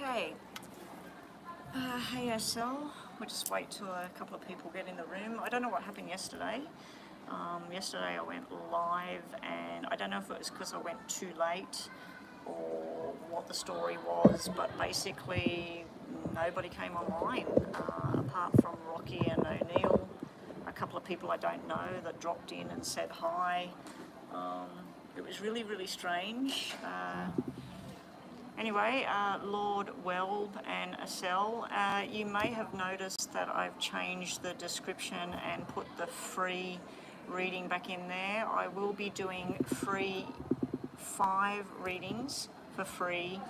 Okay. Hey SL, we'll just wait till a couple of people get in the room. I don't know what happened yesterday. Yesterday I went live and I don't know if it was because I went too late or what the story was, but basically nobody came online apart from Rocky and O'Neill. A couple of people I don't know that dropped in and said hi. It was really strange. Anyway, Lord Welb and Acel, you may have noticed that I've changed the description and put the free reading back in there. I will be doing free 5 readings for free,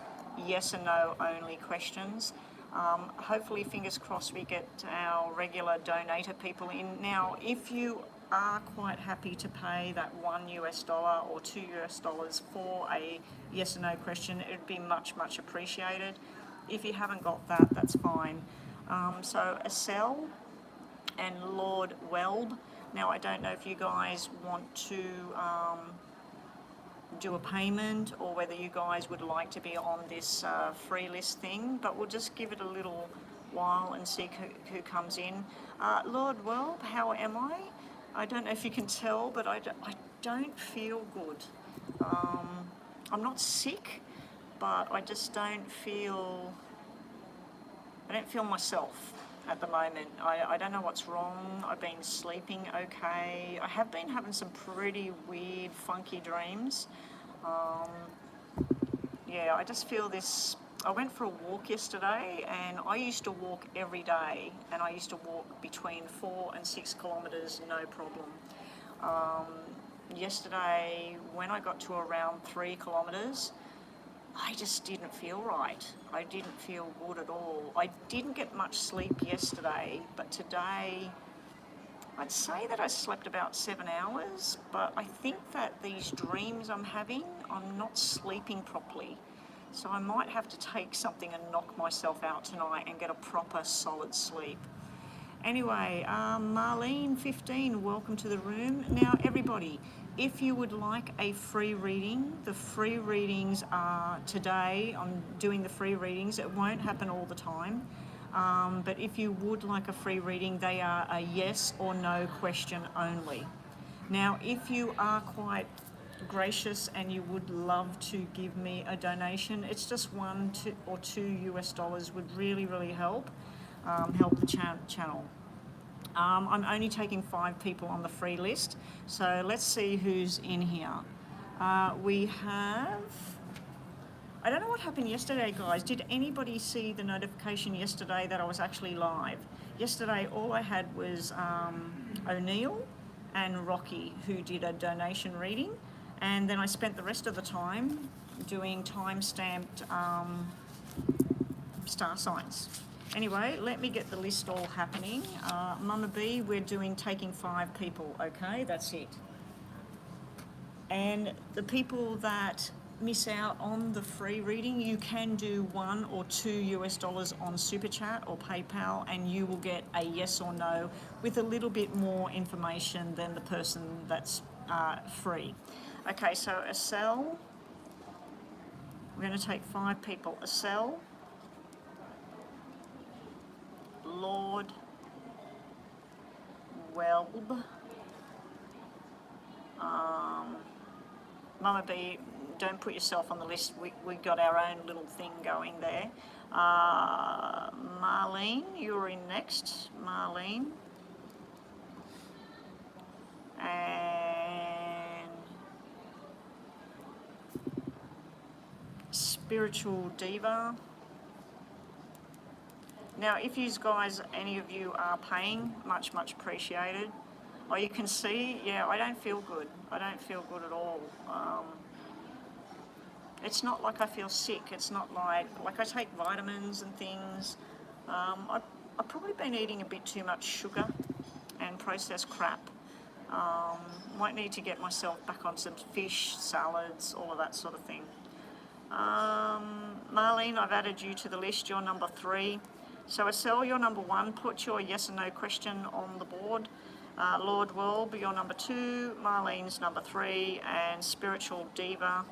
yes and no only questions. Hopefully, fingers crossed, we get our regular donator people in. Now, if you are quite happy to pay that $1 or $2 for a yes or no question, it would be much appreciated. If you haven't got that, that's fine. So Acel and Lord Welb. Now, I don't know if you guys want to do a payment or whether you guys would like to be on this free list thing, but we'll just give it a little while and see who comes in. Lord Welb, how am I? I don't know if you can tell, but I don't feel good. I'm not sick, but I just don't feel myself at the moment. I don't know what's wrong. I've been sleeping okay. I have been having some pretty weird, funky dreams. Yeah, I just feel this. I went for a walk yesterday, and I used to walk every day, and I used to walk between 4 and 6 kilometres, no problem. Yesterday, when I got to around 3 kilometres, I just didn't feel right. I didn't feel good at all. I didn't get much sleep yesterday, but today, I'd say that I slept about 7 hours, but I think that these dreams I'm having, I'm not sleeping properly. So I might have to take something and knock myself out tonight and get a proper solid sleep. Anyway, Marlene, 15, welcome to the room. Now, everybody, if you would like a free reading, the free readings are today. I'm doing the free readings. It won't happen all the time. But if you would like a free reading, they are a yes or no question only. Now, if you are quite gracious and you would love to give me a donation, it's just $1 or $2 would really help the channel. I'm only taking 5 people on the free list, so let's see who's in here. We have, I don't know what happened yesterday, guys. Did anybody see the notification yesterday that I was actually live? Yesterday, all I had was O'Neill and Rocky, who did a donation reading, and then I spent the rest of the time doing time-stamped star signs. Anyway, let me get the list all happening. Mama B, we're taking 5 people, okay? That's it. And the people that miss out on the free reading, you can do $1 or $2 on Super Chat or PayPal, and you will get a yes or no with a little bit more information than the person that's free. Okay, so Acel, we're going to take 5 people. Acel, Lord Welb, Mama B, don't put yourself on the list. We got our own little thing going there. Marlene, you're in next. Marlene. And Spiritual Diva. Now, if you guys, any of you are paying, much appreciated. Oh, you can see, yeah, I don't feel good. I don't feel good at all. It's not like I feel sick. It's not like I take vitamins and things. I've probably been eating a bit too much sugar and processed crap. Might need to get myself back on some fish, salads, all of that sort of thing. Marlene, I've added you to the list. You're number 3. So Acel, you're number 1. Put your yes or no question on the board. Lord Welb, you're number 2. Marlene's number 3. And Spiritual Diva,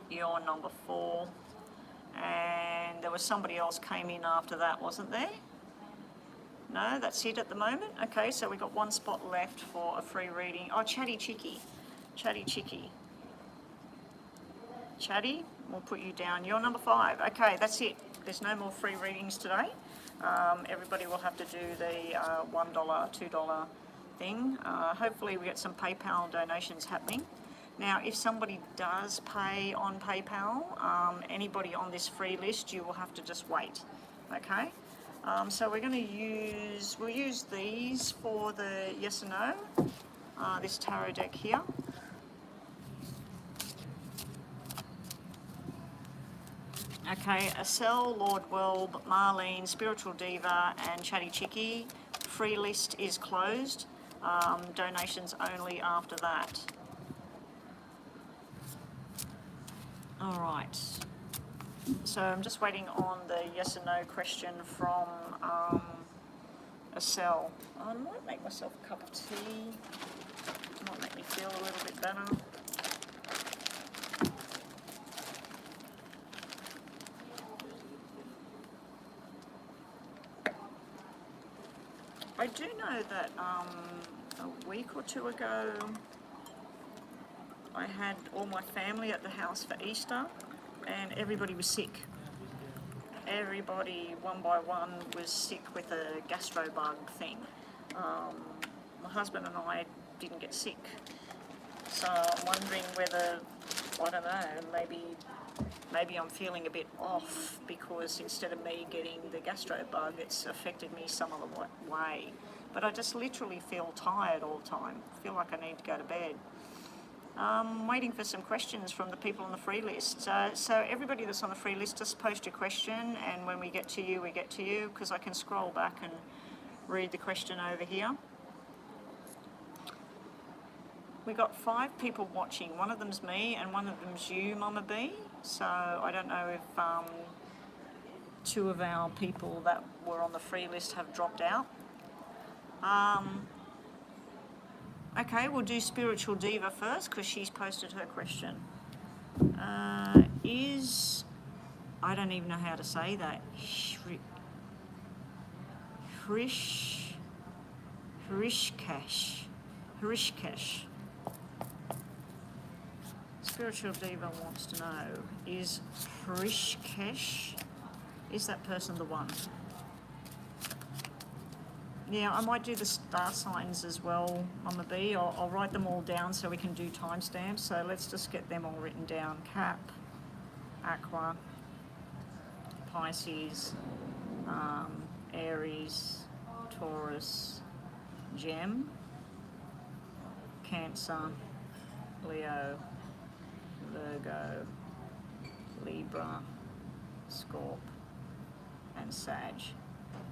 you're number 4. and there was somebody else came in after that, wasn't there? No, that's it at the moment. Okay, so we've got one spot left for a free reading. Oh, Chatty Chicky. Chatty Chicky. Chatty, we'll put you down. You're number 5. Okay, that's it. There's no more free readings today. Everybody will have to do the $1, $2 thing. Hopefully we get some PayPal donations happening. Now, if somebody does pay on PayPal, anybody on this free list, you will have to just wait, okay? So we're going to we'll use these for the yes or no, this tarot deck here. Okay, Acel, Lord Welb, Marlene, Spiritual Diva and Chatty Chicky. Free list is closed. Donations only after that. All right. So I'm just waiting on the yes or no question from Acel. I might make myself a cup of tea. Might make me feel a little bit better. I do know that a week or two ago I had all my family at the house for Easter and everybody was sick. Everybody, one by one, was sick with a gastro bug thing. My husband and I didn't get sick. So I'm wondering whether, I don't know, maybe I'm feeling a bit off because instead of me getting the gastro bug, it's affected me some other way. But I just literally feel tired all the time. I feel like I need to go to bed. I'm waiting for some questions from the people on the free list. So everybody that's on the free list, just post your question, and when we get to you, we get to you, because I can scroll back and read the question over here. We got 5 people watching. One of them's me and one of them's you, Mama B. So I don't know if 2 of our people that were on the free list have dropped out. Okay, we'll do Spiritual Diva first because she's posted her question. I don't even know how to say that. Hrishkesh. Spiritual Diva wants to know, is Hrishkesh, is that person the one? Yeah, I might do the star signs as well, Mama B. I'll write them all down so we can do timestamps. So let's just get them all written down. Cap, Aqua, Pisces, Aries, Taurus, Gem, Cancer, Leo, Virgo, Libra, Scorp, and Sag.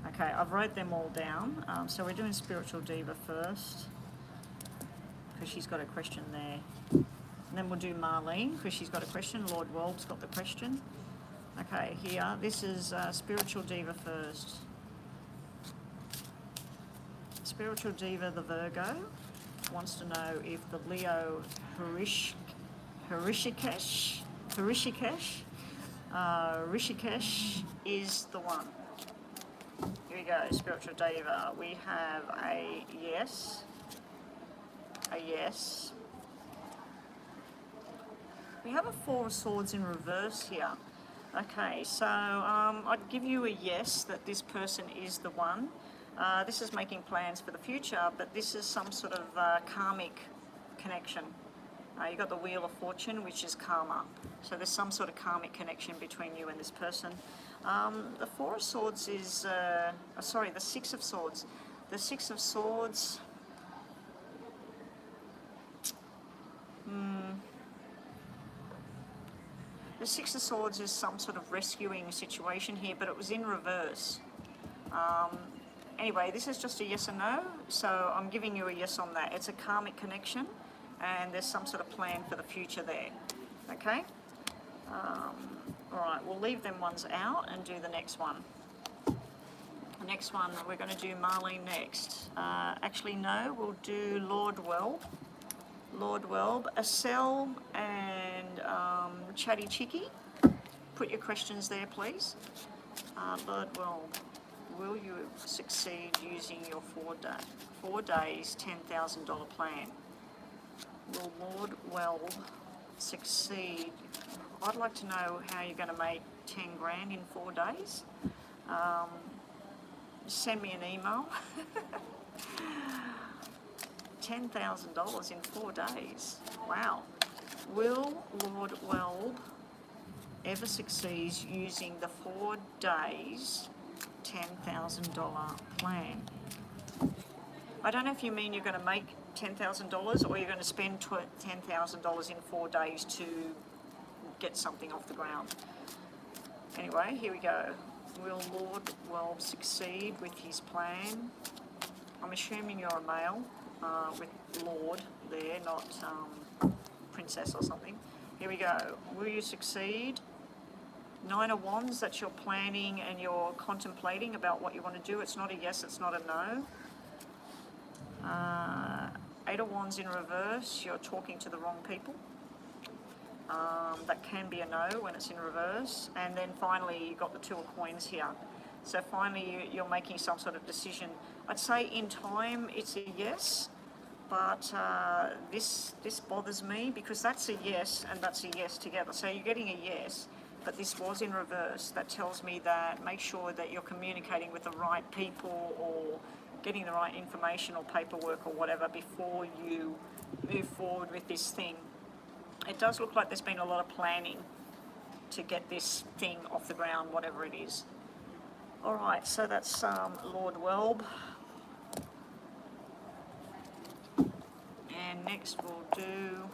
Okay, I've wrote them all down. So we're doing Spiritual Diva first because she's got a question there. And then we'll do Marlene because she's got a question. Lord Wolb's got the question. Okay, here, this is Spiritual Diva first. Spiritual Diva, the Virgo, wants to know if the Leo Hrishikesh is the one. Here we go, Spiritual Diva. We have a yes. We have a 4 of Swords in reverse here. Okay, so I'd give you a yes that this person is the one. This is making plans for the future, but this is some sort of karmic connection. You've got the Wheel of Fortune, which is karma. So there's some sort of karmic connection between you and this person. The 4 of Swords is, the 6 of Swords. The 6 of Swords, the 6 of Swords is some sort of rescuing situation here, but it was in reverse. Anyway, this is just a yes or no, so I'm giving you a yes on that. It's a karmic connection, and there's some sort of plan for the future there, okay? Alright, we'll leave them ones out and do the next one. The next one, we're going to do Marlene next. Actually, no, we'll do Lord Welb. Acel and Chatty Chicky. put your questions there, please. Lord Welb, will you succeed using your 4 days, $10,000 plan? Will Lord Welb succeed? I'd like to know how you're going to make 10 grand in 4 days. Send me an email. $10,000 in 4 days. Wow. Will Lord Welb ever succeed using the 4 days $10,000 plan? I don't know if you mean you're going to make $10,000 or you're going to spend $10,000 in 4 days to get something off the ground. Anyway, here we go. Will Lord Welb succeed with his plan? I'm assuming you're a male with Lord there, not princess or something. Here we go. Will you succeed? 9 of Wands, that's your planning and you're contemplating about what you want to do. It's not a yes, it's not a no. 8 of Wands in reverse, you're talking to the wrong people. That can be a no when it's in reverse. And then finally, you've got the 2 of Coins here. So finally, you're making some sort of decision. I'd say in time, it's a yes, but this bothers me because that's a yes and that's a yes together. So you're getting a yes, but this was in reverse. That tells me that make sure that you're communicating with the right people or getting the right information or paperwork or whatever before you move forward with this thing. It does look like there's been a lot of planning to get this thing off the ground, whatever it is. All right, so that's Lord Welb. And next we'll do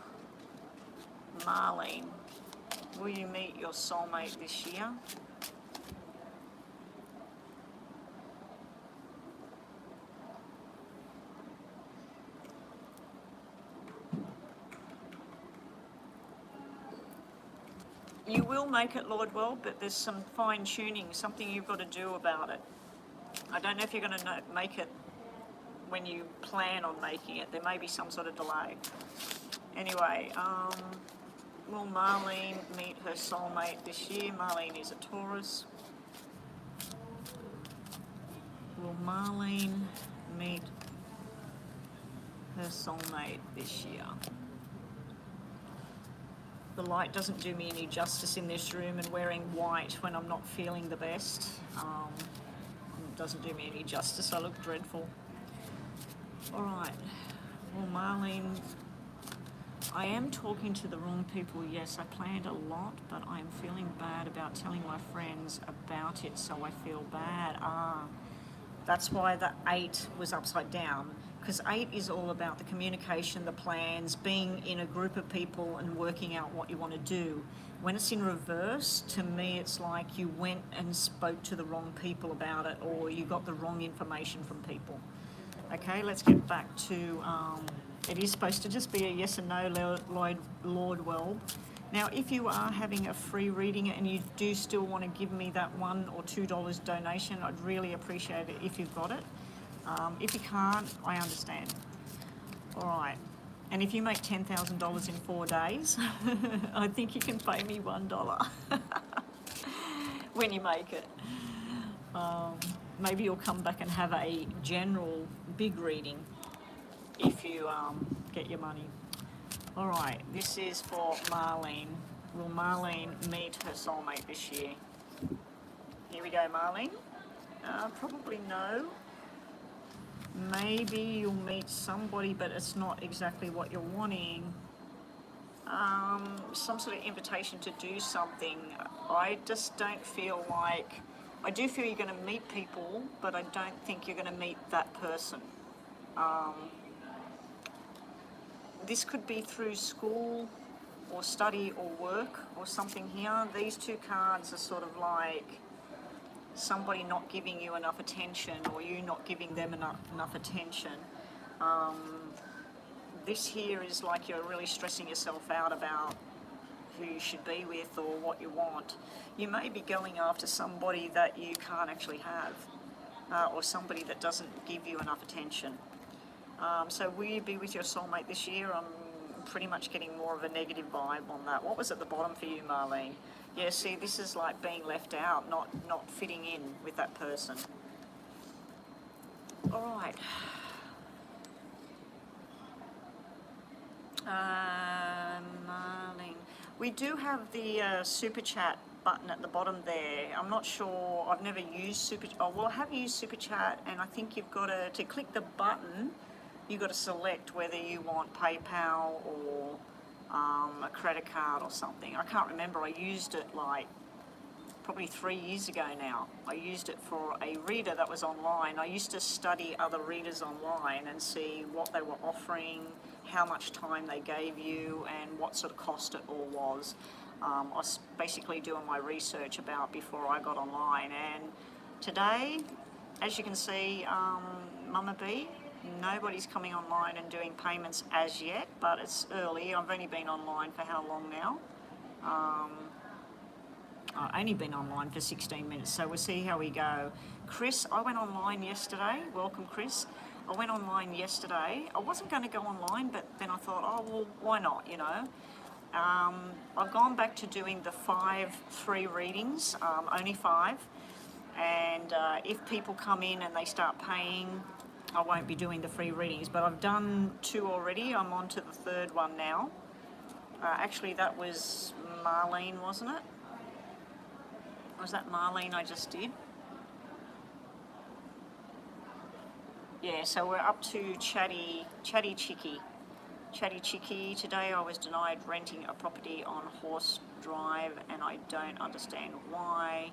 Marlene. Will you meet your soulmate this year? You will make it, Lord Welb, but there's some fine-tuning, something you've got to do about it. I don't know if you're going to make it when you plan on making it. There may be some sort of delay. Anyway, will Marlene meet her soulmate this year? Marlene is a Taurus. Will Marlene meet her soulmate this year? The light doesn't do me any justice in this room, and wearing white when I'm not feeling the best doesn't do me any justice. I look dreadful. All right. Well, Marlene, I am talking to the wrong people. Yes, I planned a lot, but I'm feeling bad about telling my friends about it, so I feel bad. That's why the 8 was upside down. Because 8 is all about the communication, the plans, being in a group of people and working out what you want to do. When it's in reverse, to me it's like you went and spoke to the wrong people about it or you got the wrong information from people. Okay, let's get back to, it is supposed to just be a yes and no, Lord Welb. Now, if you are having a free reading and you do still want to give me that $1 or $2 donation, I'd really appreciate it if you've got it. If you can't, I understand. All right. And if you make $10,000 in 4 days, I think you can pay me $1 when you make it. Maybe you'll come back and have a general big reading if you get your money. All right. This is for Marlene. Will Marlene meet her soulmate this year? Here we go, Marlene. Probably no. Maybe you'll meet somebody, but it's not exactly what you're wanting. Some sort of invitation to do something. I just don't feel like... I do feel you're going to meet people, but I don't think you're going to meet that person. This could be through school or study or work or something here. These 2 cards are sort of like... somebody not giving you enough attention or you not giving them enough attention. This here is like you're really stressing yourself out about who you should be with or what you want. You may be going after somebody that you can't actually have or somebody that doesn't give you enough attention. So will you be with your soulmate this year? I'm pretty much getting more of a negative vibe on that. What was at the bottom for you, Marlene? Yeah, see, this is like being left out, not fitting in with that person. All right. Marlene, we do have the super chat button at the bottom there. I'm not sure, I've never used super, oh well I have used super chat, and I think you've got to click the button, you've got to select whether you want PayPal or a credit card or something. I can't remember, I used it like probably 3 years ago now. I used it for a reader that was online. I used to study other readers online and see what they were offering, how much time they gave you, and what sort of cost it all was. I was basically doing my research about before I got online. And today, as you can see, Mama B, nobody's coming online and doing payments as yet, but it's early. I've only been online for how long now? I've only been online for 16 minutes, so we'll see how we go. Chris, I went online yesterday. Welcome, Chris. I went online yesterday. I wasn't going to go online, but then I thought, oh, well, why not, you know? I've gone back to doing the 5 free readings, only 5. And if people come in and they start paying, I won't be doing the free readings. But I've done 2 already. I'm on to the 3rd one now. Actually, that was Marlene, wasn't it? Was that Marlene I just did? Yeah, so we're up to Chatty Chicky. Chatty Chicky, today I was denied renting a property on Horse Drive and I don't understand why.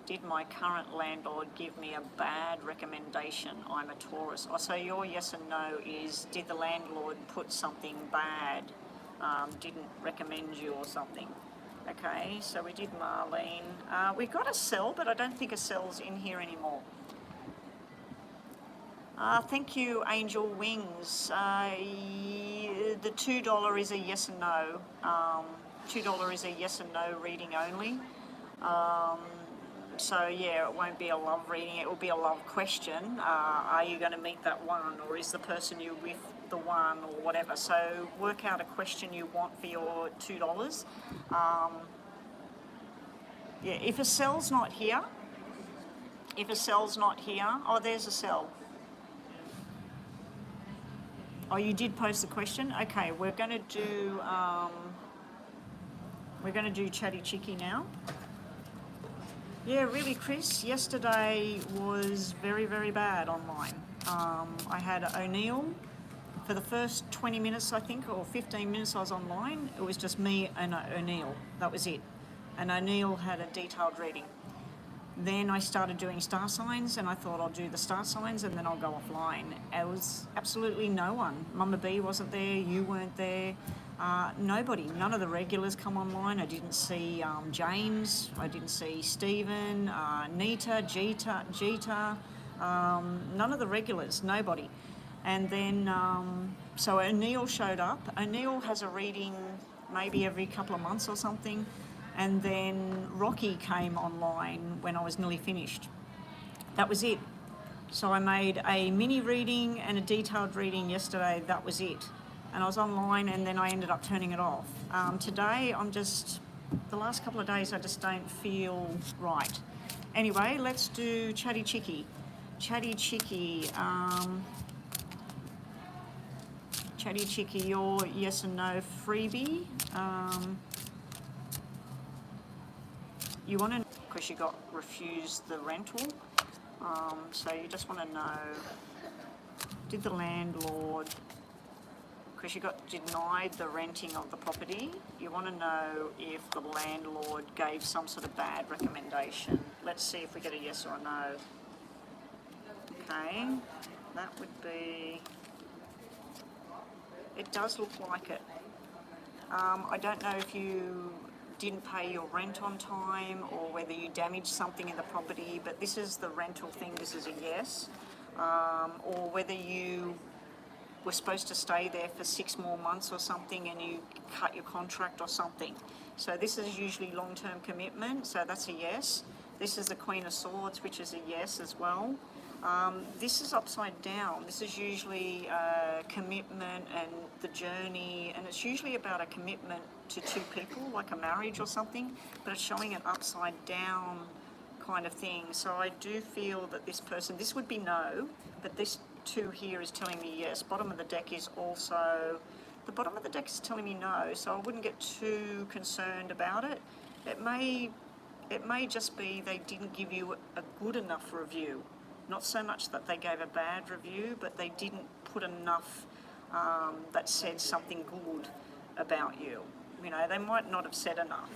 Did my current landlord give me a bad recommendation? I'm a tourist. Oh, so your yes and no is, did the landlord put something bad, didn't recommend you or something? Okay, so we did Marlene. We've got a cell, but I don't think a cell's in here anymore. Thank you, Angel Wings. The $2 is a yes and no. $2 is a yes and no reading only. So yeah, it won't be a love reading, it will be a love question. Are you going to meet that one, or is the person you're with the one, or whatever? So work out a question you want for your $2. Yeah, if a cell's not here, oh, there's a cell. Oh, you did post the question? Okay, we're going to do Chatty Chicky now. Yeah, really, Chris, yesterday was very, very bad online. I had O'Neill. For the first 20 minutes, I think, or 15 minutes I was online, it was just me and O'Neill. That was it. And O'Neill had a detailed reading. Then I started doing star signs, and I thought I'll do the star signs and then I'll go offline. It was absolutely no one. Mama B wasn't there, you weren't there. Nobody, none of the regulars come online. I didn't see James, I didn't see Stephen, Nita, Jeeta, none of the regulars, nobody. And then, so O'Neill showed up. O'Neill has a reading maybe every couple of months or something. And then Rocky came online when I was nearly finished. That was it. So I made a mini reading and a detailed reading yesterday, that was it. And I was online and then I ended up turning it off. Today, the last couple of days I just don't feel right. Anyway, let's do Chatty Chicky. Chatty Chicky, Chatty Chicky, your yes and no freebie. You want to, because you got refused the rental, so you just want to know, did the landlord, because you got denied the renting of the property, you want to know if the landlord gave some sort of bad recommendation. Let's see if we get a yes or a no. Okay, that would be, it does look like it. I don't know if you didn't pay your rent on time or whether you damaged something in the property, but this is the rental thing, this is a yes. Or whether you were supposed to stay there for 6 more months or something and you cut your contract or something. So this is usually long-term commitment, so that's a yes. This is the Queen of Swords, which is a yes as well. This is upside down. This is usually commitment and the journey, and it's usually about a commitment to two people, like a marriage or something, but it's showing an upside down kind of thing. So I do feel that this person, this would be no, but this two here is telling me yes. Bottom of the deck is also, the bottom of the deck is telling me no, so I wouldn't get too concerned about it. It may just be they didn't give you a good enough review. Not so much that they gave a bad review, but they didn't put enough that said something good about you. You know, they might not have said enough.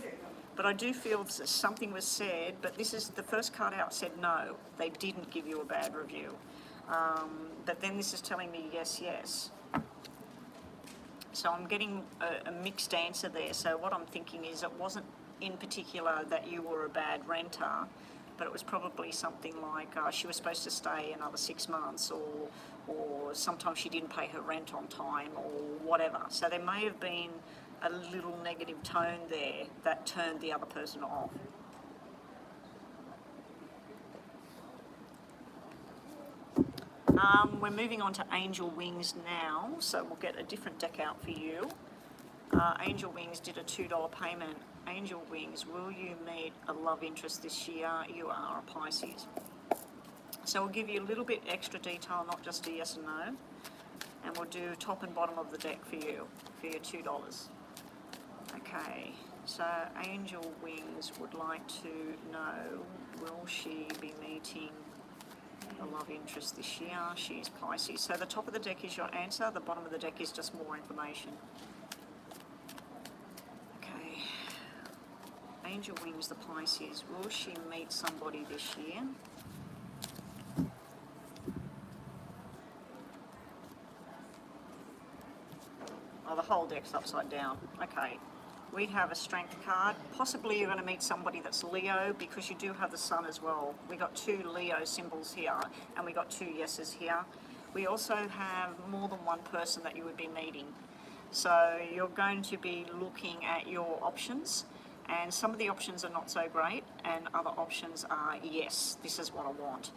But I do feel that something was said, but this is the first card out said no, they didn't give you a bad review. But then this is telling me yes, yes. So I'm getting a mixed answer there. So what I'm thinking is it wasn't in particular that you were a bad renter, but it was probably something like she was supposed to stay another 6 months, or sometimes she didn't pay her rent on time, or whatever. So there may have been a little negative tone there that turned the other person off. We're moving on to Angel Wings now, so we'll get a different deck out for you. Angel Wings did a $2 payment. Angel Wings, will you meet a love interest this year? You are a Pisces. So we'll give you a little bit extra detail, not just a yes and no. And we'll do top and bottom of the deck for you, for your $2. Okay, so Angel Wings would like to know, will she be meeting a love interest this year? She's Pisces. So the top of the deck is your answer, the bottom of the deck is just more information. Okay, Angel Wings, the Pisces, will she meet somebody this year? Oh, the whole deck's upside down. Okay. We have a strength card. Possibly you're going to meet somebody that's Leo, because you do have the sun as well. We got 2 Leo symbols here, and we got 2 yeses here. We also have more than one person that you would be meeting. So you're going to be looking at your options, and some of the options are not so great, and other options are yes, this is what I want.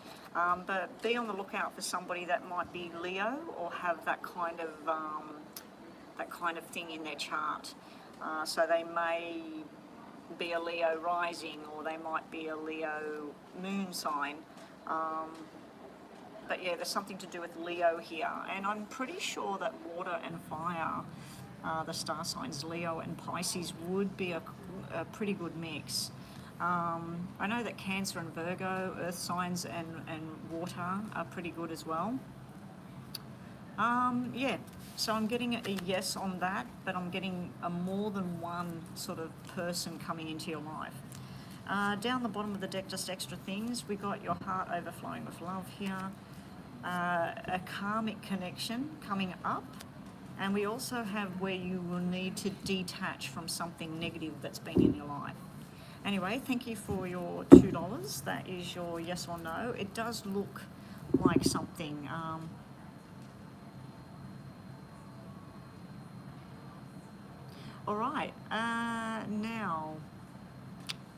But be on the lookout for somebody that might be Leo or have that kind of thing in their chart. So they may be a Leo rising, or they might be a Leo moon sign. But yeah, there's something to do with Leo here. And I'm pretty sure that water and fire, the star signs Leo and Pisces, would be a pretty good mix. I know that Cancer and Virgo, earth signs and water, are pretty good as well. Yeah, so I'm getting a yes on that, but I'm getting a more than one sort of person coming into your life. Down the bottom of the deck, just extra things. We got your heart overflowing with love here, a karmic connection coming up, and we also have where you will need to detach from something negative that's been in your life. Anyway, thank you for your $2. That is your yes or no. It does look like something. All right, now,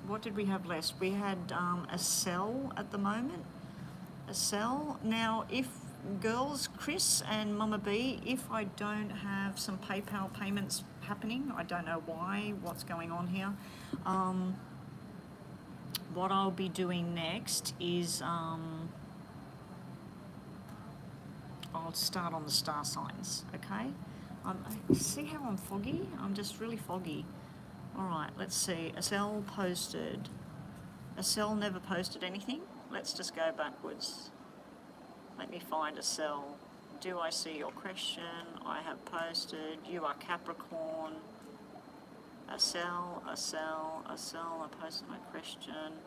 what did we have left? We had a cell at the moment, a cell. Now, if girls, Chris and Mama B, if I don't have some PayPal payments happening, I don't know why, what's going on here. What I'll be doing next is I'll start on the star signs, okay? See how I'm foggy? I'm just really foggy. All right, let's see. A cell posted. A cell never posted anything. Let's just go backwards. Let me find a cell. Do I see your question? I have posted. You are Capricorn. A cell, a cell, a cell. I posted my question.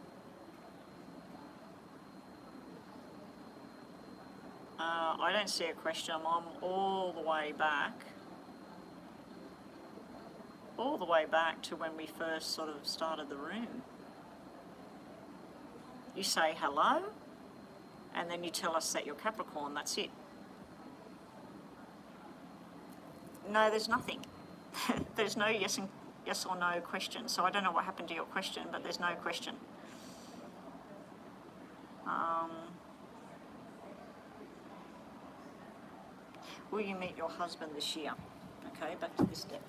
I don't see a question. I'm all the way back. All the way back to when we first sort of started the room. You say hello, and then you tell us that you're Capricorn, that's it. No, there's nothing. There's no yes or no question, so I don't know what happened to your question, but there's no question. will you meet your husband this year? Okay, back to this deck.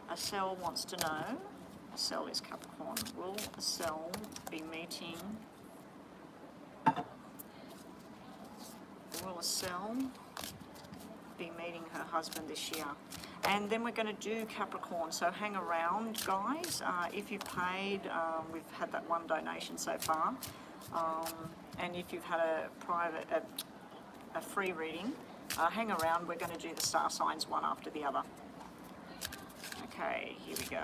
A cell wants to know, a cell is Capricorn, will a cell be meeting, will a cell be meeting her husband this year? And then we're going to do Capricorn, so hang around, guys. If you've paid, we've had that one donation so far, and if you've had a private, a free reading, hang around. We're going to do the star signs one after the other. Okay, here we go.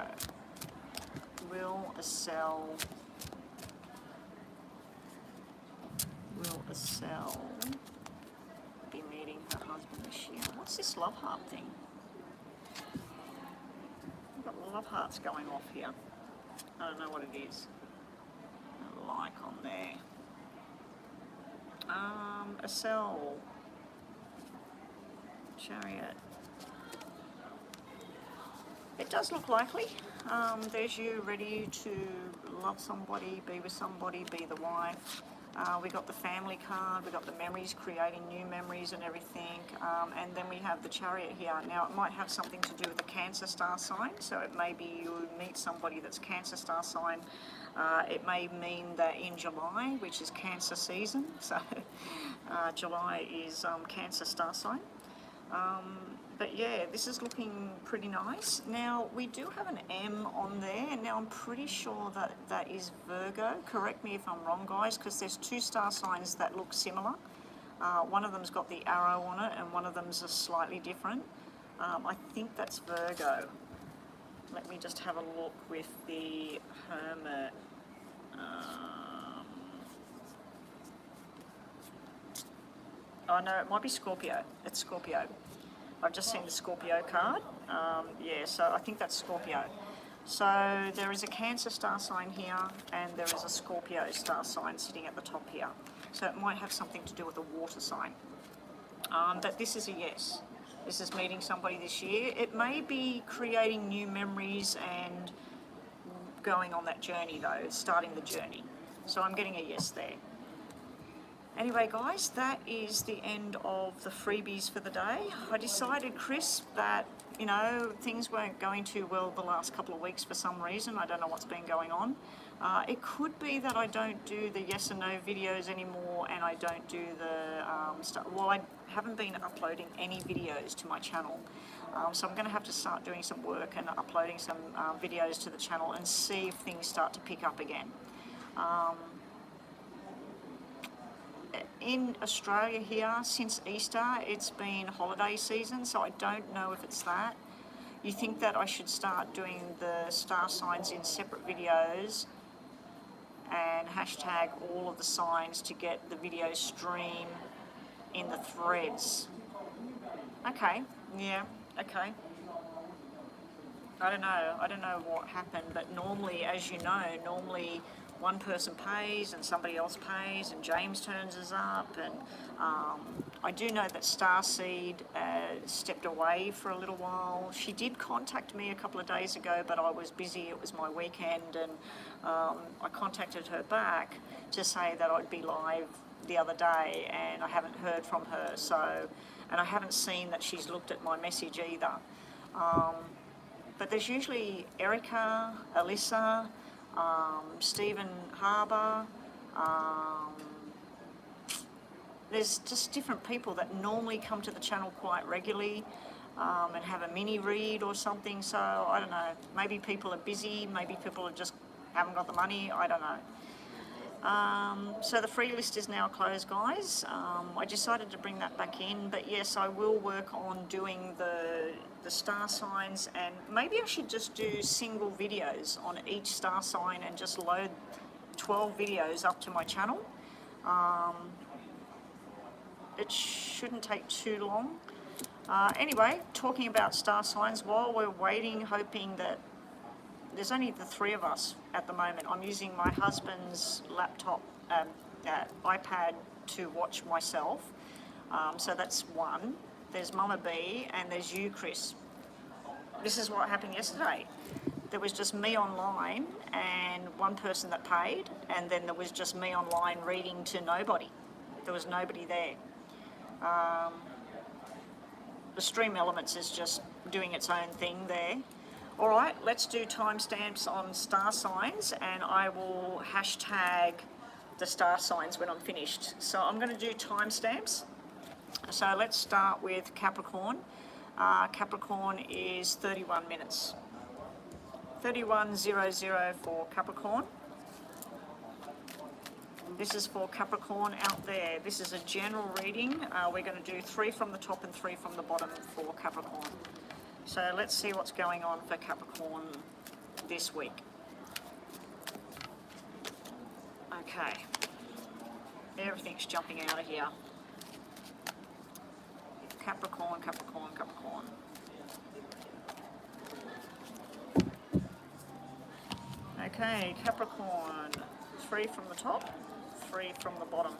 Will a cell be meeting her husband this year? What's this love heart thing? We've got love hearts going off here. I don't know what it is. A like on there. A cell. Chariot. It does look likely. There's you ready to love somebody, be with somebody, be the wife. We got the family card, we got the memories, creating new memories and everything. And then we have the Chariot here. Now it might have something to do with the Cancer star sign. So it may be you meet somebody that's Cancer star sign. It may mean that in July, which is Cancer season, so July is Cancer star sign. But yeah, this is looking pretty nice. Now, we do have an M on there, and now I'm pretty sure that that is Virgo. Correct me if I'm wrong, guys, because there's two star signs that look similar. One of them's got the arrow on it, and one of them's slightly different. I think that's Virgo. Let me just have a look with the Hermit. Oh no, it might be Scorpio. It's Scorpio. I've just seen the Scorpio card. Yeah, so I think that's Scorpio. So there is a Cancer star sign here, and there is a Scorpio star sign sitting at the top here. So it might have something to do with a water sign. But this is a yes. This is meeting somebody this year. It may be creating new memories and going on that journey though, starting the journey. So I'm getting a yes there. Anyway, guys, that is the end of the freebies for the day. I decided, Chris, that, you know, things weren't going too well the last couple of weeks for some reason. I don't know what's been going on. It could be that I don't do the yes and no videos anymore, and I don't do the stuff. Well, I haven't been uploading any videos to my channel. So I'm going to have to start doing some work and uploading some videos to the channel and see if things start to pick up again. In Australia here, since Easter, it's been holiday season, so I don't know if it's that. You think that I should start doing the star signs in separate videos and hashtag all of the signs to get the video stream in the threads. Okay, yeah, okay. I don't know what happened, but normally, as you know, normally one person pays and somebody else pays and James turns us up, and I do know that Starseed stepped away for a little while. She did contact me a couple of days ago, but I was busy, it was my weekend, and I contacted her back to say that I'd be live the other day, and I haven't heard from her, so, and I haven't seen that she's looked at my message either. But there's usually Erica, Alyssa, Stephen Harbour, there's just different people that normally come to the channel quite regularly and have a mini read or something, so I don't know, maybe people are busy, maybe people just haven't got the money, I don't know. So the free list is now closed, guys. I decided to bring that back in, but yes, I will work on doing the star signs, and maybe I should just do single videos on each star sign and just load 12 videos up to my channel. It shouldn't take too long. Anyway, talking about star signs, while we're waiting, hoping that there's only the three of us at the moment. I'm using my husband's laptop, iPad to watch myself. So that's one. There's Mama B and there's you, Chris. This is what happened yesterday. There was just me online and one person that paid, and then there was just me online reading to nobody. There was nobody there. The stream elements is just doing its own thing there. All right, let's do timestamps on star signs, and I will hashtag the star signs when I'm finished. So I'm going to do timestamps. So let's start with Capricorn. Capricorn is 31 minutes. 31:00 for Capricorn. This is for Capricorn out there. This is a general reading. We're going to do 3 from the top and 3 from the bottom for Capricorn. So let's see what's going on for Capricorn this week. Okay. Everything's jumping out of here. Capricorn, Capricorn, Capricorn. Okay, Capricorn. 3 from the top, 3 from the bottom.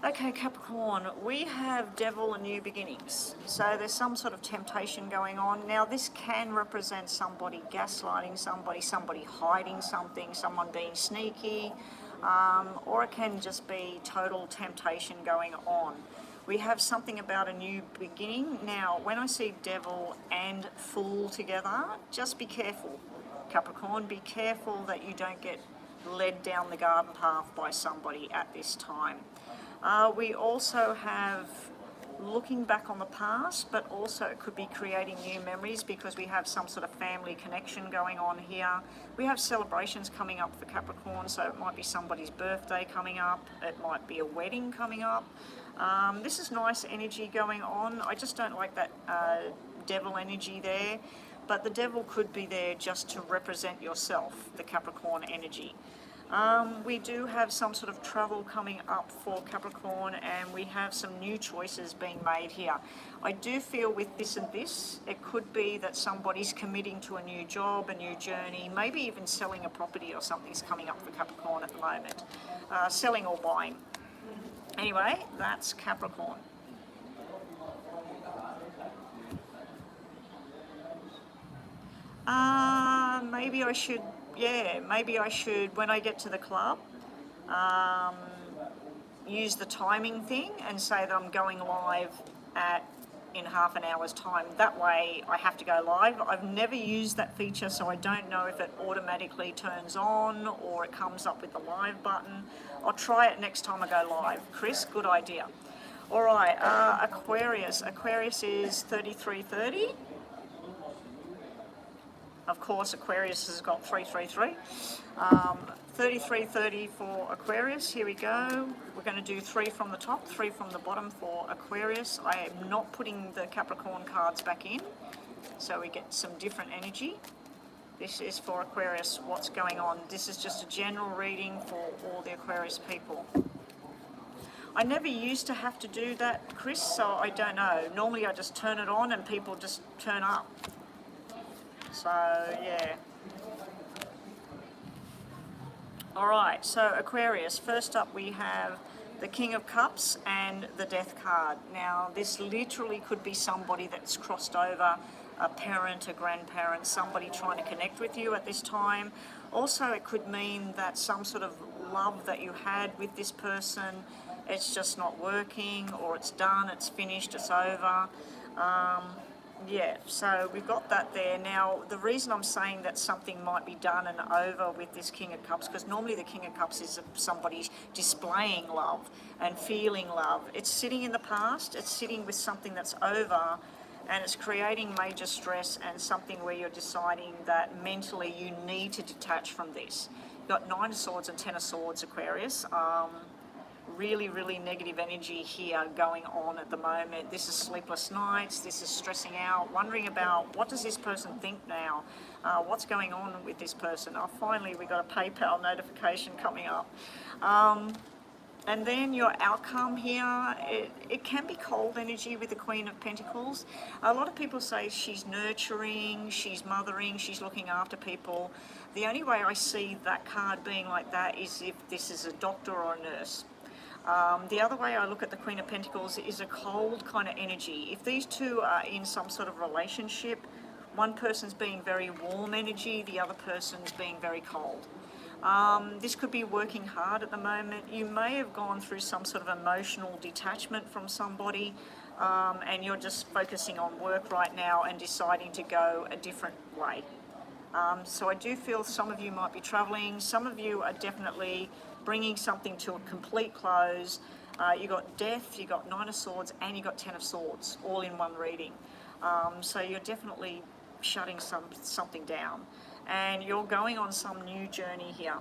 Okay, Capricorn, we have Devil and New Beginnings. So there's some sort of temptation going on. Now this can represent somebody gaslighting somebody hiding something, someone being sneaky, or it can just be total temptation going on. We have something about a new beginning. Now, when I see Devil and Fool together, just be careful, Capricorn. Be careful that you don't get led down the garden path by somebody at this time. We also have looking back on the past, but also it could be creating new memories because we have some sort of family connection going on here. We have celebrations coming up for Capricorn, so it might be somebody's birthday coming up, it might be a wedding coming up. This is nice energy going on. I just don't like that Devil energy there, but the Devil could be there just to represent yourself, the Capricorn energy. We do have some sort of travel coming up for Capricorn, and we have some new choices being made here. I do feel with this and this, it could be that somebody's committing to a new job, a new journey, maybe even selling a property or something's coming up for Capricorn at the moment. Selling or buying. Anyway, that's Capricorn. Maybe I should, when I get to the club, use the timing thing and say that I'm going live in half an hour's time. That way I have to go live. I've never used that feature, so I don't know if it automatically turns on or it comes up with the live button. I'll try it next time I go live. Chris, good idea. All right, Aquarius. Aquarius is 33:30. Of course, Aquarius has got 333. 33:30 for Aquarius. Here we go. We're going to do 3 from the top, 3 from the bottom for Aquarius. I am not putting the Capricorn cards back in, so we get some different energy. This is for Aquarius. What's going on? This is just a general reading for all the Aquarius people. I never used to have to do that, Chris, so I don't know. Normally I just turn it on and people just turn up. So, yeah. All right, so Aquarius, first up we have the King of Cups and the Death card. Now, this literally could be somebody that's crossed over, a parent, a grandparent, somebody trying to connect with you at this time. Also, it could mean that some sort of love that you had with this person, it's just not working, or it's done, it's finished, it's over. Yeah, so we've got that there. Now, the reason I'm saying that something might be done and over with this King of Cups, because normally the King of Cups is somebody displaying love and feeling love. It's sitting in the past, it's sitting with something that's over, and it's creating major stress and something where you're deciding that mentally you need to detach from this. You've got 9 of Swords and 10 of Swords, Aquarius. Really, really negative energy here going on at the moment. This is sleepless nights, this is stressing out, wondering about what does this person think now? What's going on with this person? Oh, finally, we got a PayPal notification coming up. And then your outcome here, it can be cold energy with the Queen of Pentacles. A lot of people say she's nurturing, she's mothering, she's looking after people. The only way I see that card being like that is if this is a doctor or a nurse. The other way I look at the Queen of Pentacles is a cold kind of energy. If these two are in some sort of relationship, one person's being very warm energy, the other person's being very cold. This could be working hard at the moment. You may have gone through some sort of emotional detachment from somebody, and you're just focusing on work right now and deciding to go a different way. So I do feel some of you might be traveling. Some of you are definitely bringing something to a complete close. You got Death, you got Nine of Swords, and you got Ten of Swords, all in one reading. So you're definitely shutting something down, and you're going on some new journey here.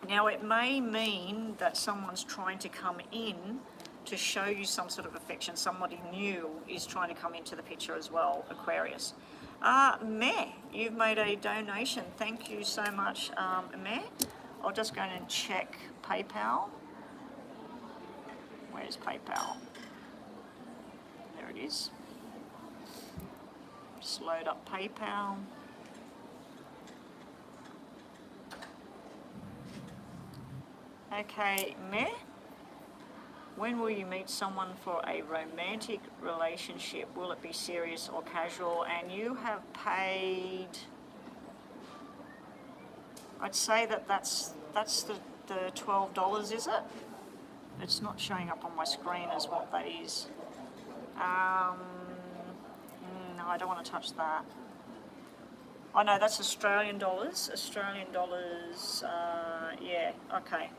Now it may mean that someone's trying to come in to show you some sort of affection. Somebody new is trying to come into the picture as well, Aquarius. Meh, you've made a donation. Thank you so much, Meh. I'll just go and check PayPal. Where's PayPal? There it is. Just load up PayPal. Okay, Meh. When will you meet someone for a romantic relationship? Will it be serious or casual? And you have paid, I'd say that's the $12, is it? It's not showing up on my screen as what that is. No, I don't want to touch that. Oh no, that's Australian dollars. Australian dollars, yeah, okay.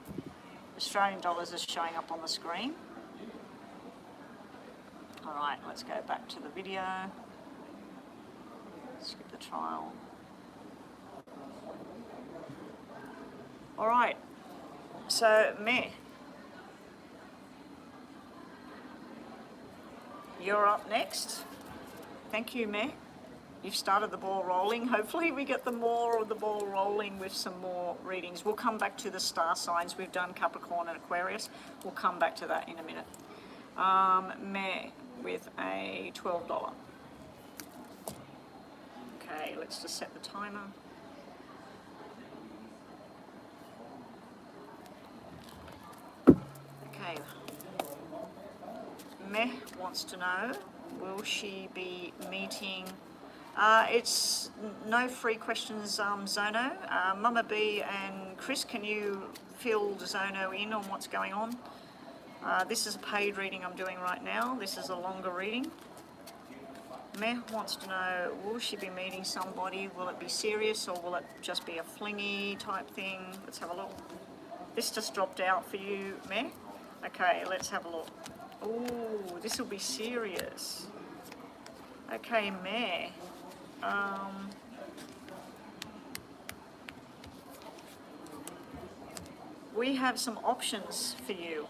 Australian dollars is showing up on the screen. All right, let's go back to the video. Skip the trial. All right, so Meh, you're up next. Thank you, Meh. You've started the ball rolling. Hopefully we get more of the ball rolling with some more readings. We'll come back to the star signs. We've done Capricorn and Aquarius. We'll come back to that in a minute. Meh with a $12. Okay, let's just set the timer. Okay. Meh wants to know, will she be meeting... it's no free questions, Zono. Mama B and Chris, can you fill Zono in on what's going on? This is a paid reading I'm doing right now. This is a longer reading. Meh wants to know, will she be meeting somebody? Will it be serious or will it just be a flingy type thing? Let's have a look. This just dropped out for you, Meh. Okay, let's have a look. Ooh, this will be serious. Okay, Meh. We have some options for you.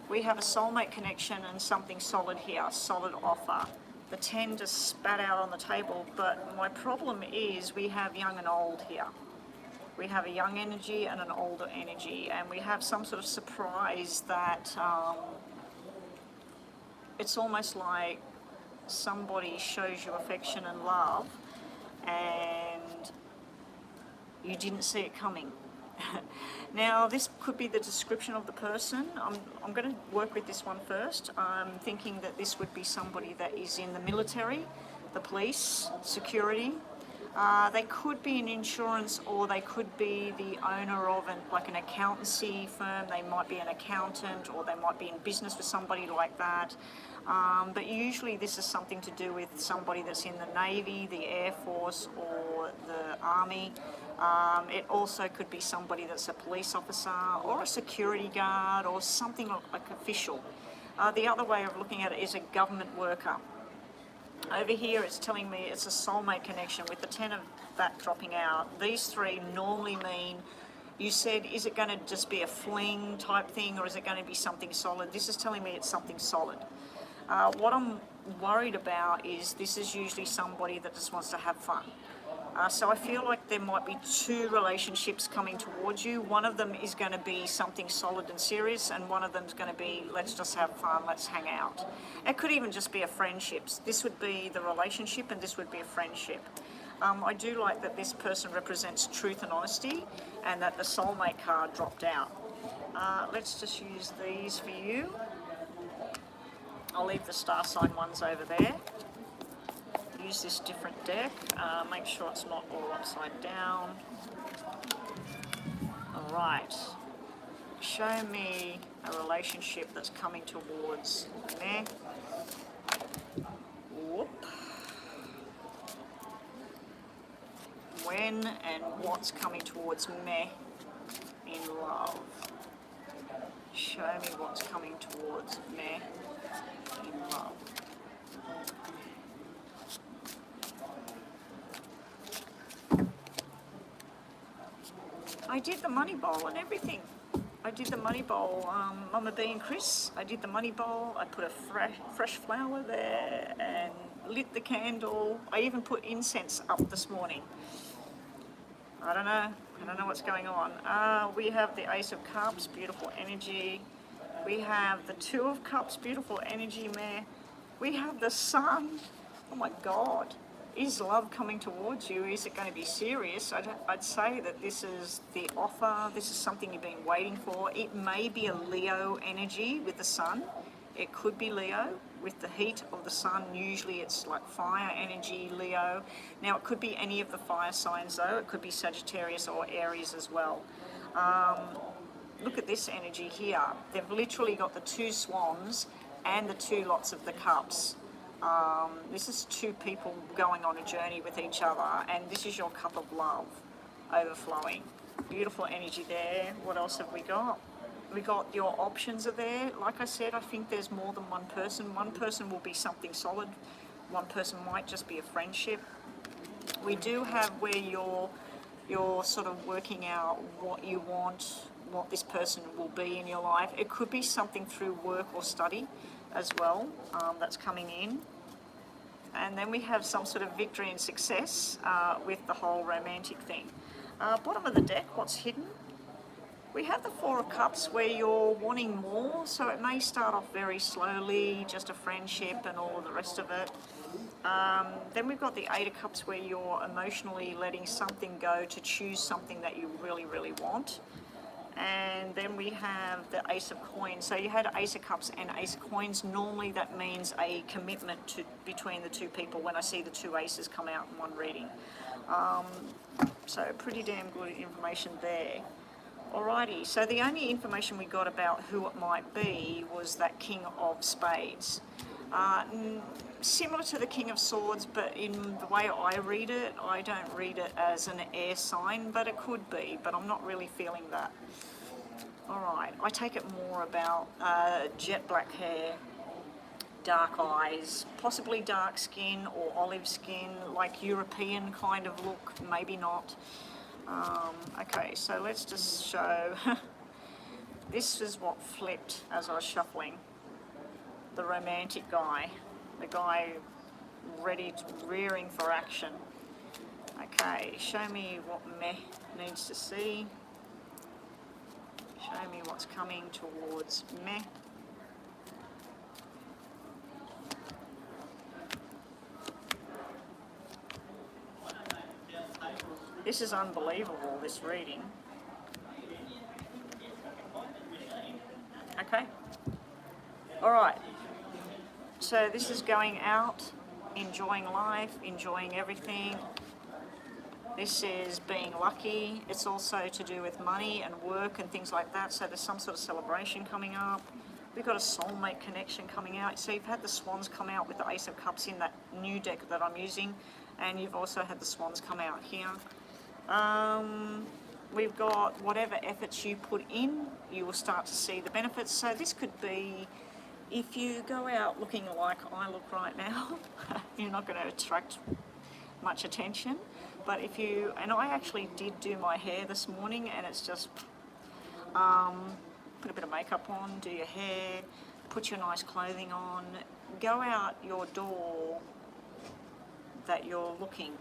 We have a soulmate connection and something solid here, solid offer. The 10 just spat out on the table, but my problem is we have young and old here. We have a young energy and an older energy, and we have some sort of surprise that it's almost like somebody shows you affection and love and you didn't see it coming. Now, this could be the description of the person. I'm going to work with this one first. I'm thinking that this would be somebody that is in the military, the police, security. They could be in insurance, or they could be the owner of an accountancy firm. They might be an accountant, or they might be in business with somebody like that. But usually this is something to do with somebody that's in the Navy, the Air Force, or the Army. It also could be somebody that's a police officer or a security guard or something like official. The other way of looking at it is a government worker. Over here it's telling me it's a soulmate connection with the 10 of that dropping out. These three normally mean, you said, is it going to just be a fling type thing or is it going to be something solid? This is telling me it's something solid. What I'm worried about is this is usually somebody that just wants to have fun. So I feel like there might be two relationships coming towards you. One of them is going to be something solid and serious, and one of them is going to be, let's just have fun, let's hang out. It could even just be a friendship. This would be the relationship and this would be a friendship. I do like that this person represents truth and honesty and that the soulmate card dropped out. Let's just use these for you. I'll leave the star sign ones over there. use this different deck. Make sure it's not all upside down. All right. Show me a relationship that's coming towards meh. Whoop. When and what's coming towards meh in love. Show me what's coming towards meh in love. I did the money bowl and everything. I did the money bowl, Mama B and Chris, I did the money bowl, I put a fresh flower there and lit the candle. I even put incense up this morning. I don't know what's going on. We have the Ace of Cups, beautiful energy. We have the Two of Cups, beautiful energy, meh. We have the Sun. Oh my God. Is love coming towards you? Is it going to be serious? I'd say that this is the offer. This is something you've been waiting for. It may be a Leo energy with the Sun. It could be Leo with the heat of the Sun. Usually it's like fire energy, Leo. Now it could be any of the fire signs though. It could be Sagittarius or Aries as well. Look at this energy here. They've literally got the two swans and the two lots of the cups. This is two people going on a journey with each other, and this is your cup of love overflowing. Beautiful energy there. What else have we got? We got your options are there. Like I said, I think there's more than one person. One person will be something solid. One person might just be a friendship. We do have where you're sort of working out what you want, what this person will be in your life. It could be something through work or study as well, that's coming in. And then we have some sort of victory and success with the whole romantic thing. Bottom of the deck, what's hidden? We have the Four of Cups where you're wanting more, so it may start off very slowly, just a friendship and all of the rest of it. Then we've got the Eight of Cups where you're emotionally letting something go to choose something that you really, really want. And then we have the Ace of Coins. So you had Ace of Cups and Ace of Coins. Normally that means a commitment between the two people when I see the two aces come out in one reading. So pretty damn good information there. Alrighty, so the only information we got about who it might be was that King of Spades. Similar to the King of Swords, but in the way I read it, I don't read it as an air sign, but it could be, but I'm not really feeling that. Alright, I take it more about jet black hair, dark eyes, possibly dark skin or olive skin, like European kind of look, maybe not. Okay, so let's just show, this is what flipped as I was shuffling. The romantic guy, the guy ready to rearing for action. Okay, show me what meh needs to see. Show me what's coming towards meh. This is unbelievable, this reading. Okay. All right. So this is going out, enjoying life, enjoying everything. This is being lucky. It's also to do with money and work and things like that. So there's some sort of celebration coming up. We've got a soulmate connection coming out. So you've had the swans come out with the Ace of Cups in that new deck that I'm using. And you've also had the swans come out here. We've got whatever efforts you put in, you will start to see the benefits. So this could be, if you go out looking like I look right now, you're not going to attract much attention. But if you, and I actually did do my hair this morning, and it's just, put a bit of makeup on, do your hair, put your nice clothing on, go out your door that you're looking,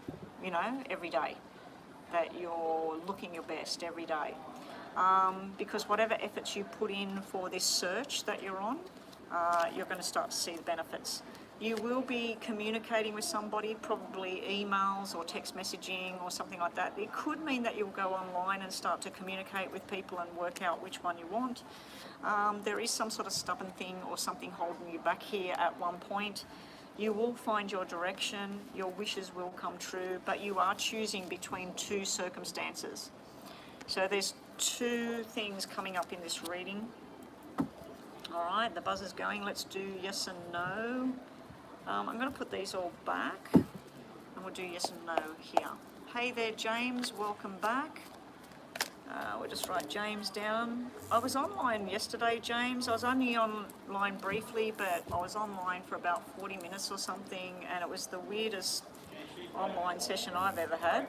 you know, every day, that you're looking your best every day. Because whatever efforts you put in for this search that you're on, you're going to start to see the benefits. You will be communicating with somebody, probably emails or text messaging or something like that. It could mean that you'll go online and start to communicate with people and work out which one you want. There is some sort of stubborn thing or something holding you back here at one point. You will find your direction, your wishes will come true, but you are choosing between two circumstances. So there's two things coming up in this reading. All right, the buzzer's going. Let's do yes and no. I'm going to put these all back, and we'll do yes and no here. Hey there, James. Welcome back. We'll just write James down. I was online yesterday, James. I was only online briefly, but I was online for about 40 minutes or something, and it was the weirdest online session I've ever had.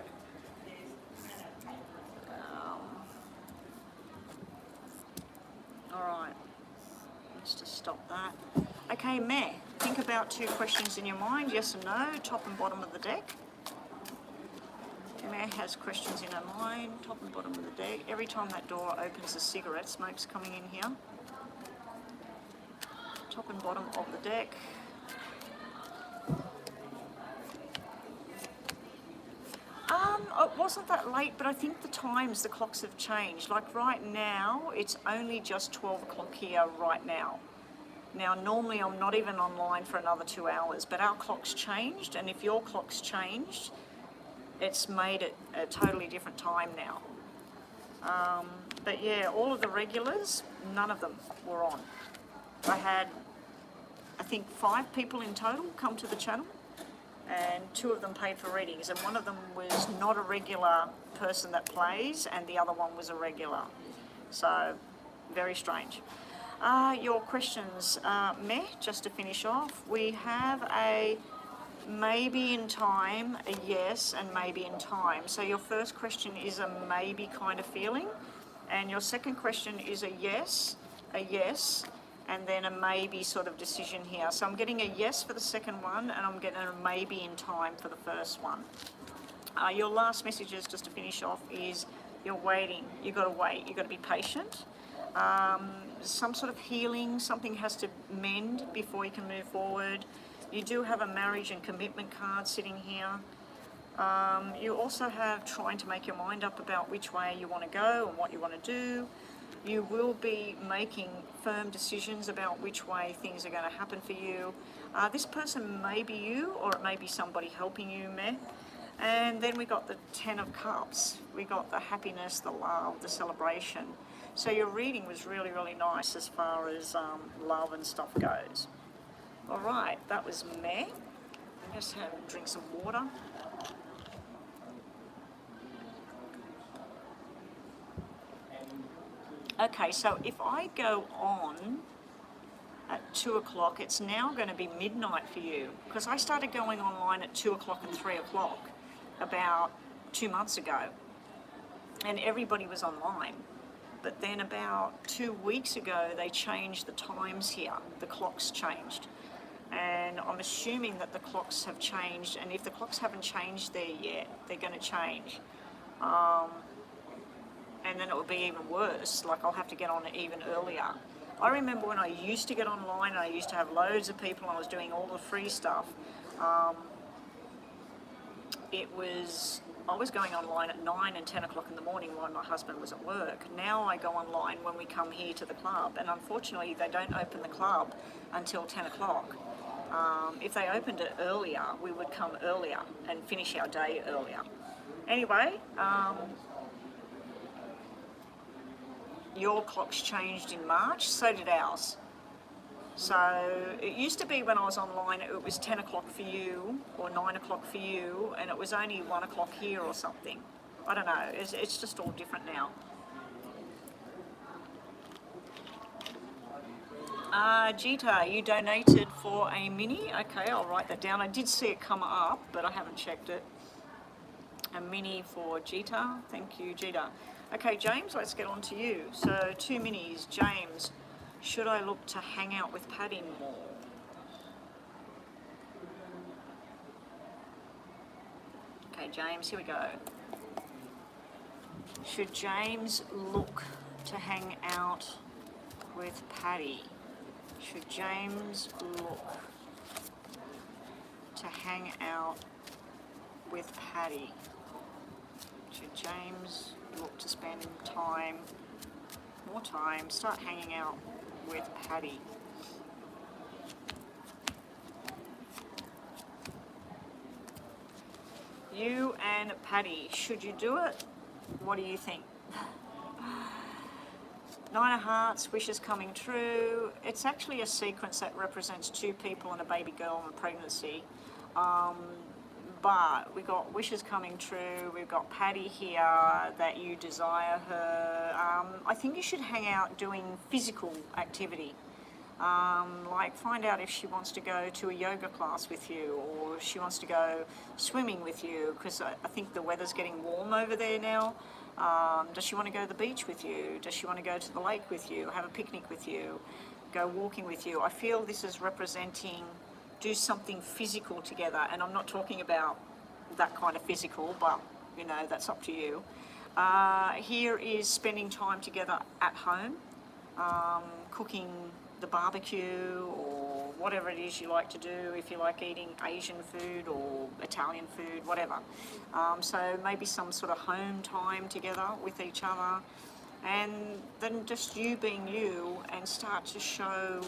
All right, let's just stop that. Okay, Meh, think about two questions in your mind, yes and no, top and bottom of the deck. Meh has questions in her mind, top and bottom of the deck. Every time that door opens, a cigarette smoke's coming in here. Top and bottom of the deck. It wasn't that late, but I think the clocks have changed. Like right now, it's only just 12 o'clock here right now. Now, normally I'm not even online for another 2 hours, but our clock's changed, and if your clock's changed, it's made it a totally different time now. But yeah, all of the regulars, none of them were on. I had, I think, 5 people in total come to the channel, and 2 of them paid for readings, and one of them was not a regular person that plays, and the other one was a regular. So, very strange. Your questions, Meh, just to finish off, we have a maybe in time, a yes, and maybe in time. So your first question is a maybe kind of feeling, and your second question is a yes, and then a maybe sort of decision here. So I'm getting a yes for the second one, and I'm getting a maybe in time for the first one. Your last messages, just to finish off, is you're waiting. You've got to wait. You've got to be patient. Some sort of healing, something has to mend before you can move forward. You do have a marriage and commitment card sitting here. You also have trying to make your mind up about which way you want to go and what you want to do. You will be making firm decisions about which way things are going to happen for you. This person may be you, or it may be somebody helping you, Meh. And then we got the 10 of Cups. We got the happiness, the love, the celebration. So your reading was really, really nice as far as love and stuff goes. All right, that was Meh. Just drink some water. Okay, so if I go on at 2 o'clock, it's now going to be midnight for you, because I started going online at 2 o'clock and 3 o'clock about 2 months ago, and everybody was online. But then about 2 weeks ago, they changed the times here. The clocks changed. And I'm assuming that the clocks have changed, and if the clocks haven't changed there yet, they're going to change. And then it will be even worse, like I'll have to get on it even earlier. I remember when I used to get online, and I used to have loads of people, and I was doing all the free stuff. I was going online at 9 and 10 o'clock in the morning while my husband was at work. Now I go online when we come here to the club, and unfortunately they don't open the club until 10 o'clock. If they opened it earlier, we would come earlier and finish our day earlier. Anyway, your clocks changed in March, so did ours. So it used to be when I was online, it was 10 o'clock for you or 9 o'clock for you, and it was only 1 o'clock here or something. I don't know, it's just all different now. Jita, you donated for a mini. Okay, I'll write that down. I did see it come up, but I haven't checked it. A mini for Jita. Thank you, Jita. Okay, James, let's get on to you. So 2 minis. James, should I look to hang out with Paddy more? Okay, James, here we go. Should James look to hang out with Paddy? Should James look to hang out with Paddy? Should James look to spend more time, start hanging out with Paddy? You and Patty, should you do it? What do you think? Nine of Hearts, wishes coming true. It's actually a sequence that represents two people and a baby girl and a pregnancy. But we got wishes coming true. We've got Patty here, that you desire her. I think you should hang out doing physical activity. Like find out if she wants to go to a yoga class with you, or if she wants to go swimming with you, because I think the weather's getting warm over there now. Does she want to go to the beach with you? Does she want to go to the lake with you, have a picnic with you, go walking with you? I feel this is representing do something physical together, and I'm not talking about that kind of physical, but you know, that's up to you. Here is spending time together at home, cooking the barbecue or whatever it is you like to do, if you like eating Asian food or Italian food, whatever. So maybe some sort of home time together with each other, and then just you being you and start to show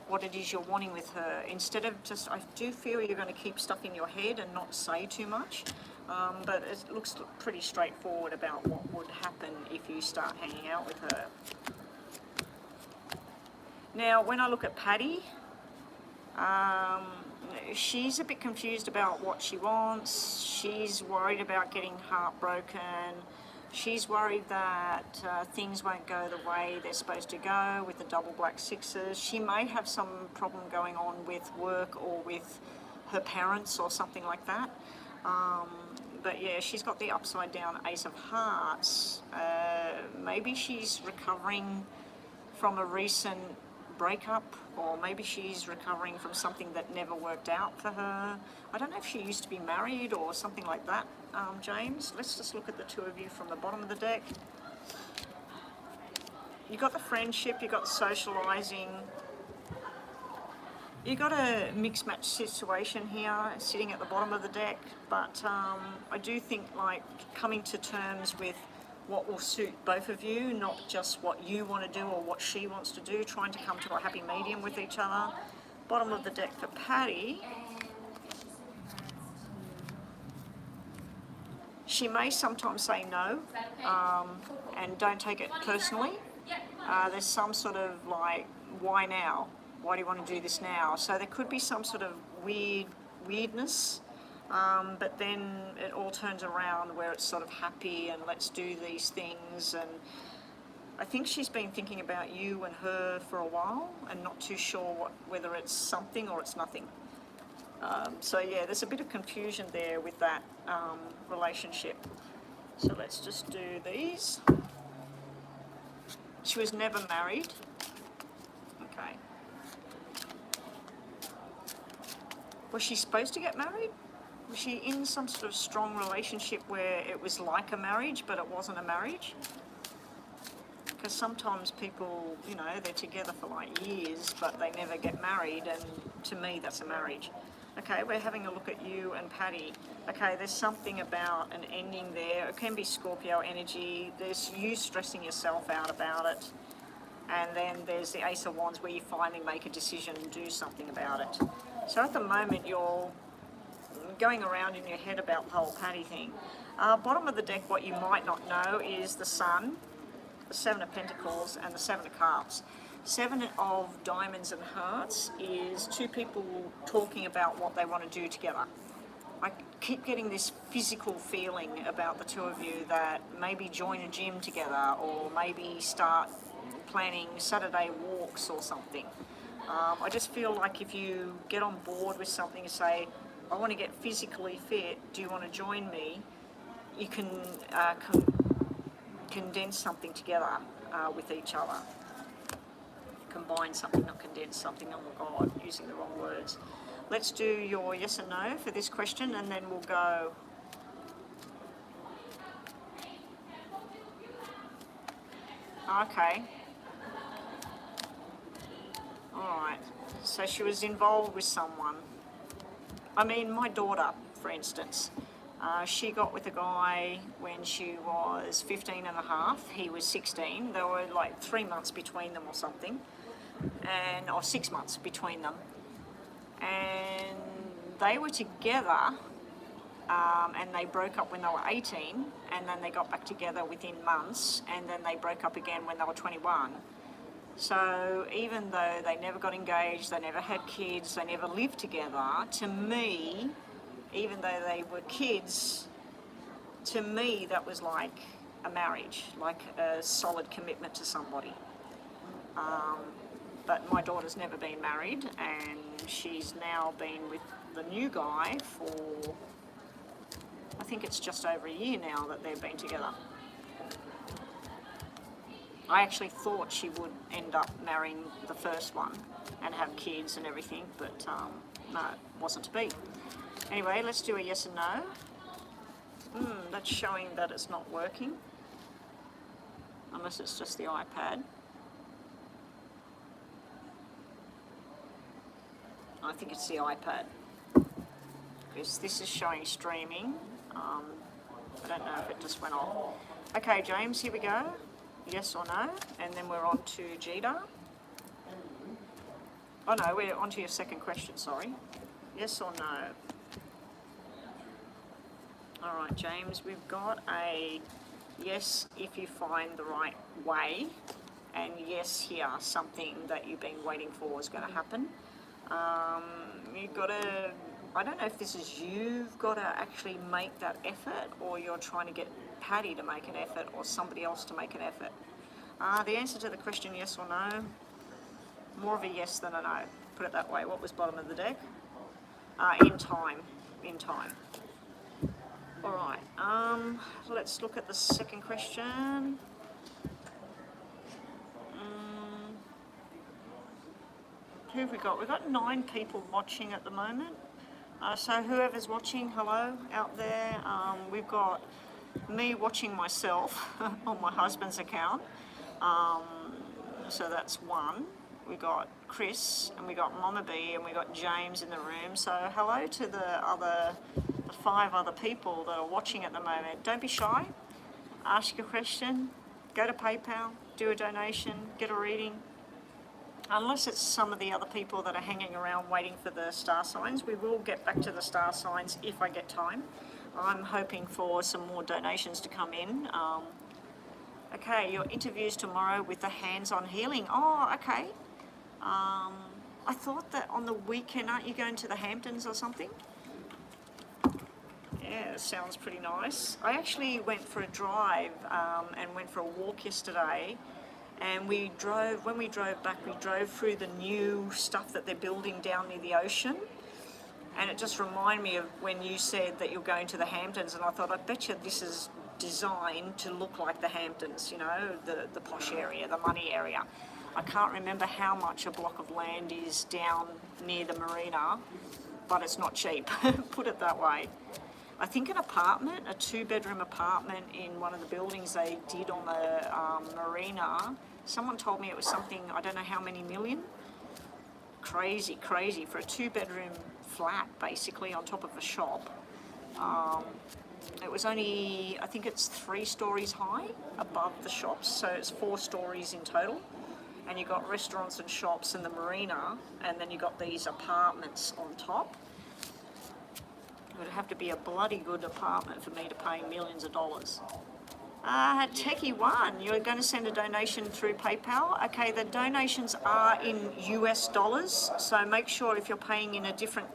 what it is you're wanting with her, instead of just, I do feel you're going to keep stuff in your head and not say too much, but it looks pretty straightforward about what would happen if you start hanging out with her. Now, when I look at Patty, she's a bit confused about what she wants. She's worried about getting heartbroken. She's worried that things won't go the way they're supposed to go with the double black sixes. She may have some problem going on with work or with her parents or something like that. But yeah, she's got the upside down Ace of Hearts. Maybe she's recovering from a recent breakup, or maybe she's recovering from something that never worked out for her. I don't know if she used to be married or something like that, James. Let's just look at the two of you from the bottom of the deck. You got the friendship, you got the socializing. You got a mixed match situation here sitting at the bottom of the deck, but I do think like coming to terms with what will suit both of you, not just what you want to do or what she wants to do, trying to come to a happy medium with each other. Bottom of the deck for Patty. She may sometimes say no, and don't take it personally. There's some sort of like, why now? Why do you want to do this now? So there could be some sort of weirdness. But then it all turns around where it's sort of happy and let's do these things. And I think she's been thinking about you and her for a while and not too sure whether it's something or it's nothing. So yeah, there's a bit of confusion there with that relationship. So let's just do these. She was never married. Okay. Was she supposed to get married? Was she in some sort of strong relationship where it was like a marriage, but it wasn't a marriage? Because sometimes people, you know, they're together for like years, but they never get married, and to me, that's a marriage. Okay, we're having a look at you and Patty. Okay, there's something about an ending there. It can be Scorpio energy. There's you stressing yourself out about it. And then there's the Ace of Wands where you finally make a decision and do something about it. So at the moment, you're going around in your head about the whole Patty thing. Bottom of the deck, what you might not know is the Sun, the Seven of Pentacles, and the Seven of Cups. Seven of Diamonds and Hearts is two people talking about what they want to do together. I keep getting this physical feeling about the two of you, that maybe join a gym together or maybe start planning Saturday walks or something. I just feel like if you get on board with something and say, I want to get physically fit, do you want to join me? You can condense something together with each other. Combine something, not condense something. Oh my God, using the wrong words. Let's do your yes and no for this question, and then we'll go. Okay. Alright, so she was involved with someone. I mean, my daughter, for instance, she got with a guy when she was 15 and a half. He was 16. There were like 3 months between them or something, or 6 months between them. And they were together and they broke up when they were 18, and then they got back together within months, and then they broke up again when they were 21. So even though they never got engaged, they never had kids, they never lived together, to me, even though they were kids, to me that was like a marriage, like a solid commitment to somebody. But my daughter's never been married, and she's now been with the new guy for, I think it's just over a year now that they've been together. I actually thought she would end up marrying the first one and have kids and everything, but no, it wasn't to be. Anyway, let's do a yes and no. That's showing that it's not working, unless it's just the iPad. I think it's the iPad, because this is showing streaming. I don't know if it just went off. Okay, James, here we go. Yes or no, and then we're on to Jita. Oh no, we're on to your second question, sorry. Yes or no? All right, James, we've got a yes if you find the right way, and yes here, something that you've been waiting for is going to happen. You've got to, I don't know if this is you've got to actually make that effort, or you're trying to get Patty to make an effort, or somebody else to make an effort. The answer to the question yes or no, more of a yes than a no, put it that way. What was bottom of the deck? In time. All right, let's look at the second question. Who have we got? We've got 9 people watching at the moment. So whoever's watching, hello out there. We've got me watching myself on my husband's account. So that's 1. We got Chris, and we got Mama B, and we got James in the room. So hello to the 5 other people that are watching at the moment. Don't be shy. Ask your question. Go to PayPal. Do a donation. Get a reading. Unless it's some of the other people that are hanging around waiting for the star signs. We will get back to the star signs if I get time. I'm hoping for some more donations to come in. Okay, your interview's tomorrow with the hands-on healing. Oh, okay. I thought that on the weekend, aren't you going to the Hamptons or something? Yeah, it sounds pretty nice. I actually went for a drive and went for a walk yesterday. And when we drove back, we drove through the new stuff that they're building down near the ocean. And it just reminded me of when you said that you're going to the Hamptons, and I thought, I bet you this is designed to look like the Hamptons, you know, the posh area, the money area. I can't remember how much a block of land is down near the marina, but it's not cheap, put it that way. I think an apartment, a 2-bedroom apartment in one of the buildings they did on the marina, someone told me it was something, I don't know how many million. Crazy for a 2-bedroom flat, basically, on top of a shop. It was only, I think it's 3 stories high above the shops, so it's 4 stories in total. And you've got restaurants and shops in the marina, and then you've got these apartments on top. It would have to be a bloody good apartment for me to pay millions of dollars. Techie1, you're going to send a donation through PayPal. Okay, the donations are in US dollars, so make sure if you're paying in a different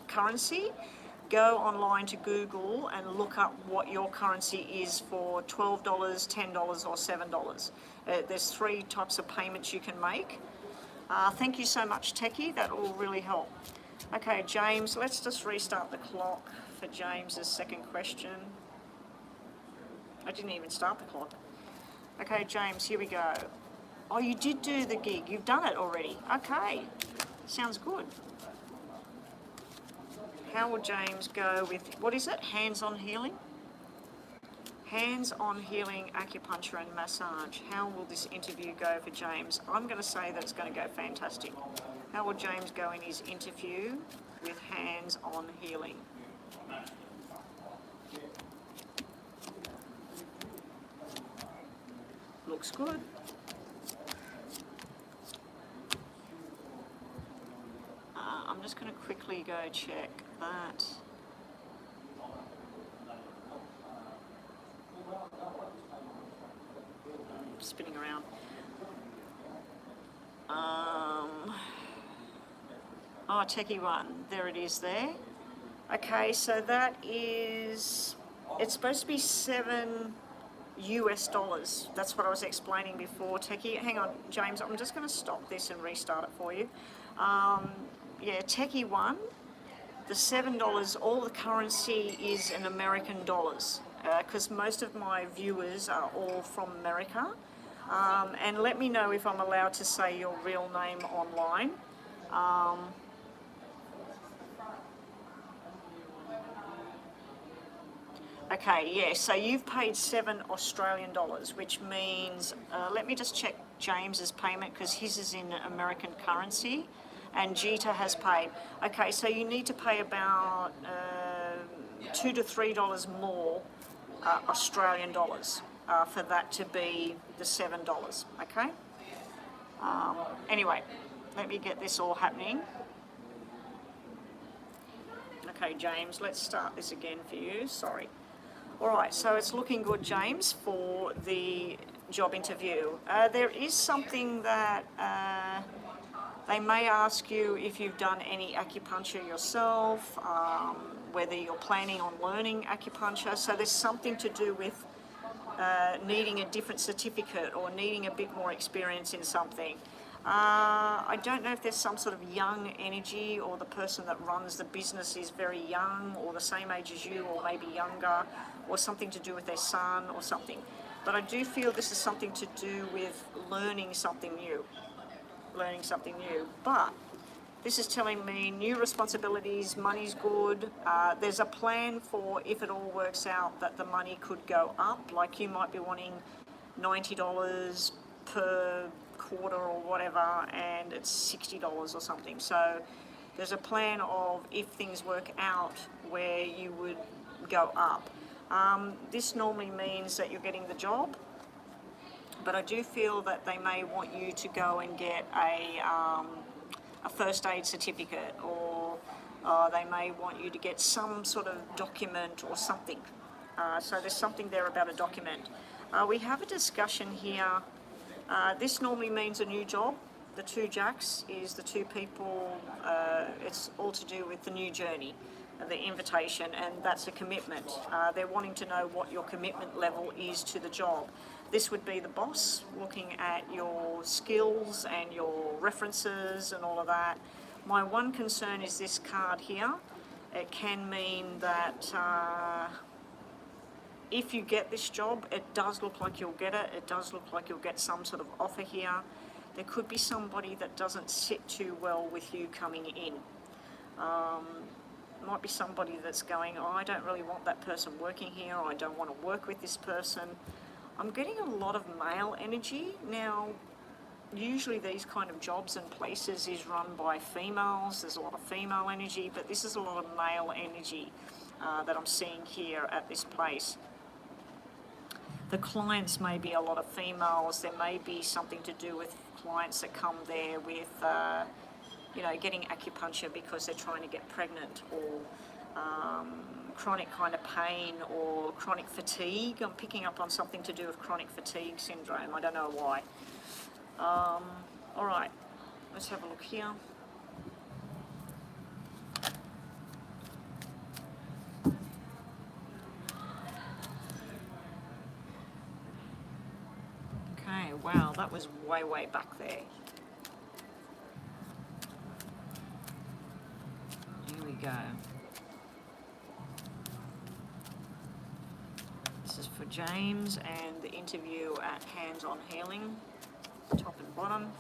currency, go online to Google and look up what your currency is for $12, $10 or $7. There's 3 types of payments you can make. Thank you so much, Techie, that will really help. Okay, James, let's just restart the clock for James's second question. I didn't even start the clock. Okay, James, here we go. Oh, you did do the gig. You've done it already. Okay, sounds good. How will James go with, what is it, hands-on healing? Hands-on healing, acupuncture and massage. How will this interview go for James? I'm going to say that it's going to go fantastic. How will James go in his interview with hands-on healing? Looks good. I'm just going to quickly go check that. spinning around. Oh, Techie One, there it is there. Okay, so that is, it's supposed to be $7 US. That's what I was explaining before, Techie. Hang on, James, I'm just going to stop this and restart it for you. Yeah, Techie One, the $7, all the currency is in American dollars, because most of my viewers are all from America. And let me know if I'm allowed to say your real name online. Okay, yeah, so you've paid $7 Australian, which means, let me just check James's payment because his is in American currency and Jeter has paid. Okay, so you need to pay about $2 to $3 more Australian dollars for that to be the $7, okay? Anyway, let me get this all happening. Okay, James, let's start this again for you, sorry. All right, so it's looking good, James, for the job interview. There is something that they may ask you if you've done any acupuncture yourself, whether you're planning on learning acupuncture. So there's something to do with needing a different certificate or needing a bit more experience in something. I don't know if there's some sort of young energy or the person that runs the business is very young or the same age as you or maybe younger or something to do with their son or something. But I do feel this is something to do with learning something new. But this is telling me new responsibilities, money's good. There's a plan for if it all works out that the money could go up, like you might be wanting $90 per quarter or whatever, and it's $60 or something. So there's a plan of if things work out where you would go up. This normally means that you're getting the job, but I do feel that they may want you to go and get a first aid certificate, or they may want you to get some sort of document or something. So there's something there about a document. We have a discussion here. This normally means a new job. The two jacks is the two people, it's all to do with the new journey, the invitation, and that's a commitment. They're wanting to know what your commitment level is to the job. This would be the boss looking at your skills and your references and all of that. My one concern is this card here. It can mean that if you get this job, it does look like you'll get it. It does look like you'll get some sort of offer here. There could be somebody that doesn't sit too well with you coming in. Might be somebody that's going, oh, I don't really want that person working here, or I don't want to work with this person. I'm getting a lot of male energy. Now, usually these kind of jobs and places is run by females. There's a lot of female energy, but this is a lot of male energy that I'm seeing here at this place. The clients may be a lot of females. There may be something to do with clients that come there with, you know, getting acupuncture because they're trying to get pregnant, or chronic kind of pain or chronic fatigue. I'm picking up on something to do with chronic fatigue syndrome. I don't know why. All right, let's have a look here. Okay, wow, that was way, way back there. Here we go. This is for James and the interview at Hands on Healing, top and bottom.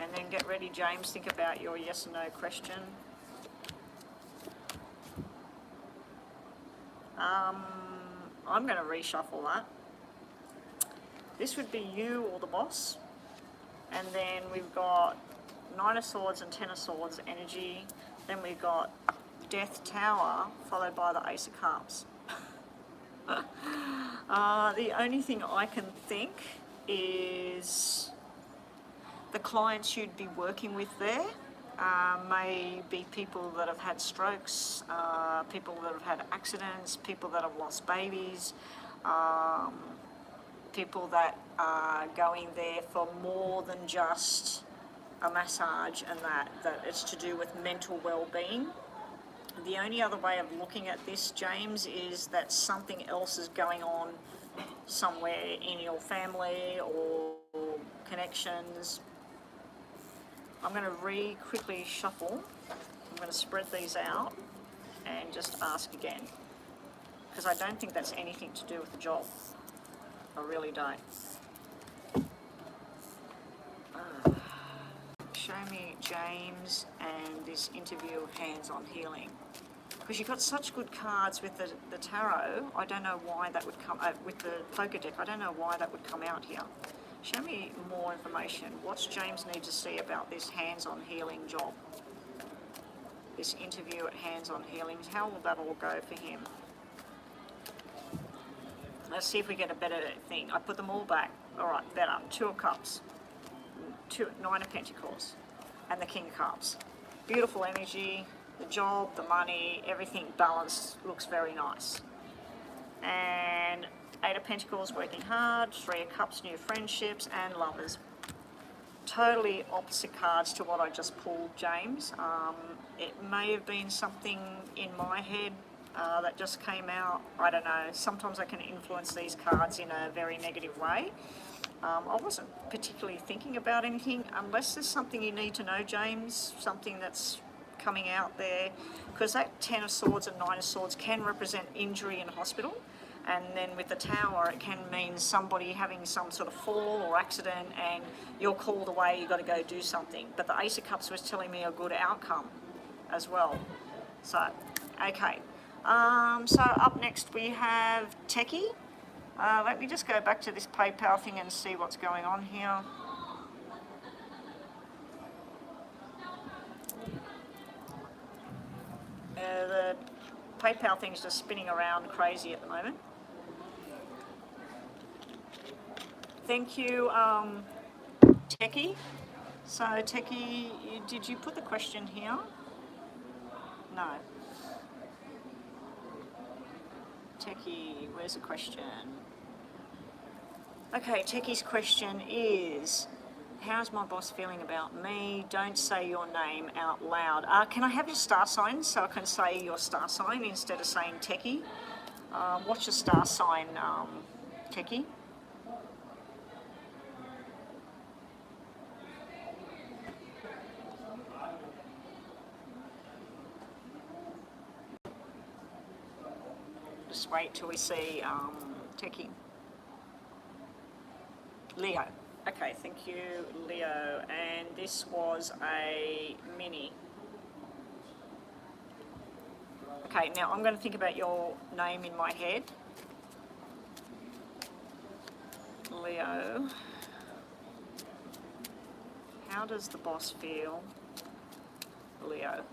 And then get ready, James, think about your yes or no question. I'm going to reshuffle that. This would be you or the boss. And then we've got Nine of Swords and Ten of Swords energy. Then we've got Death Tower, followed by the Ace of Cups. The only thing I can think is the clients you'd be working with there may be people that have had strokes, people that have had accidents, people that have lost babies, people that are going there for more than just a massage, and that it's to do with mental well-being. The only other way of looking at this, James, is that something else is going on somewhere in your family or connections. I'm going to quickly shuffle. I'm going to spread these out and just ask again, because I don't think that's anything to do with the job. I really don't. Show me James and this interview of hands-on healing. Because you've got such good cards with the tarot, I don't know why that would come, with the poker deck, I don't know why that would come out here. Show me more information. What's James need to see about this hands-on healing job? This interview at hands-on healing, how will that all go for him? Let's see if we get a better thing. I put them all back. All right, better. 2 of Cups, 9 of Pentacles, and the King of Cups. Beautiful energy, the job, the money, everything balanced, looks very nice. And 8 of Pentacles, working hard, 3 of Cups, new friendships, and Lovers. Totally opposite cards to what I just pulled, James. It may have been something in my head that just came out. I don't know. Sometimes I can influence these cards in a very negative way. I wasn't particularly thinking about anything, unless there's something you need to know, James, something that's coming out there, because that 10 of Swords and 9 of Swords can represent injury in hospital, and then with the Tower it can mean somebody having some sort of fall or accident and you're called away, you've got to go do something. But the Ace of Cups was telling me a good outcome as well. So, okay. So up next we have Techie. Let me just go back to this PayPal thing and see what's going on here. The PayPal thing's just spinning around crazy at the moment. Thank you, Techie. So Techie, did you put the question here? No. Techie, where's the question? Okay, Techie's question is, how's my boss feeling about me? Don't say your name out loud. Can I have your star sign so I can say your star sign instead of saying Techie? What's your star sign, Techie? Just wait till we see Techie. Leo. Okay, thank you, Leo. And this was a mini. Okay, now I'm going to think about your name in my head. Leo. How does the boss feel? Leo.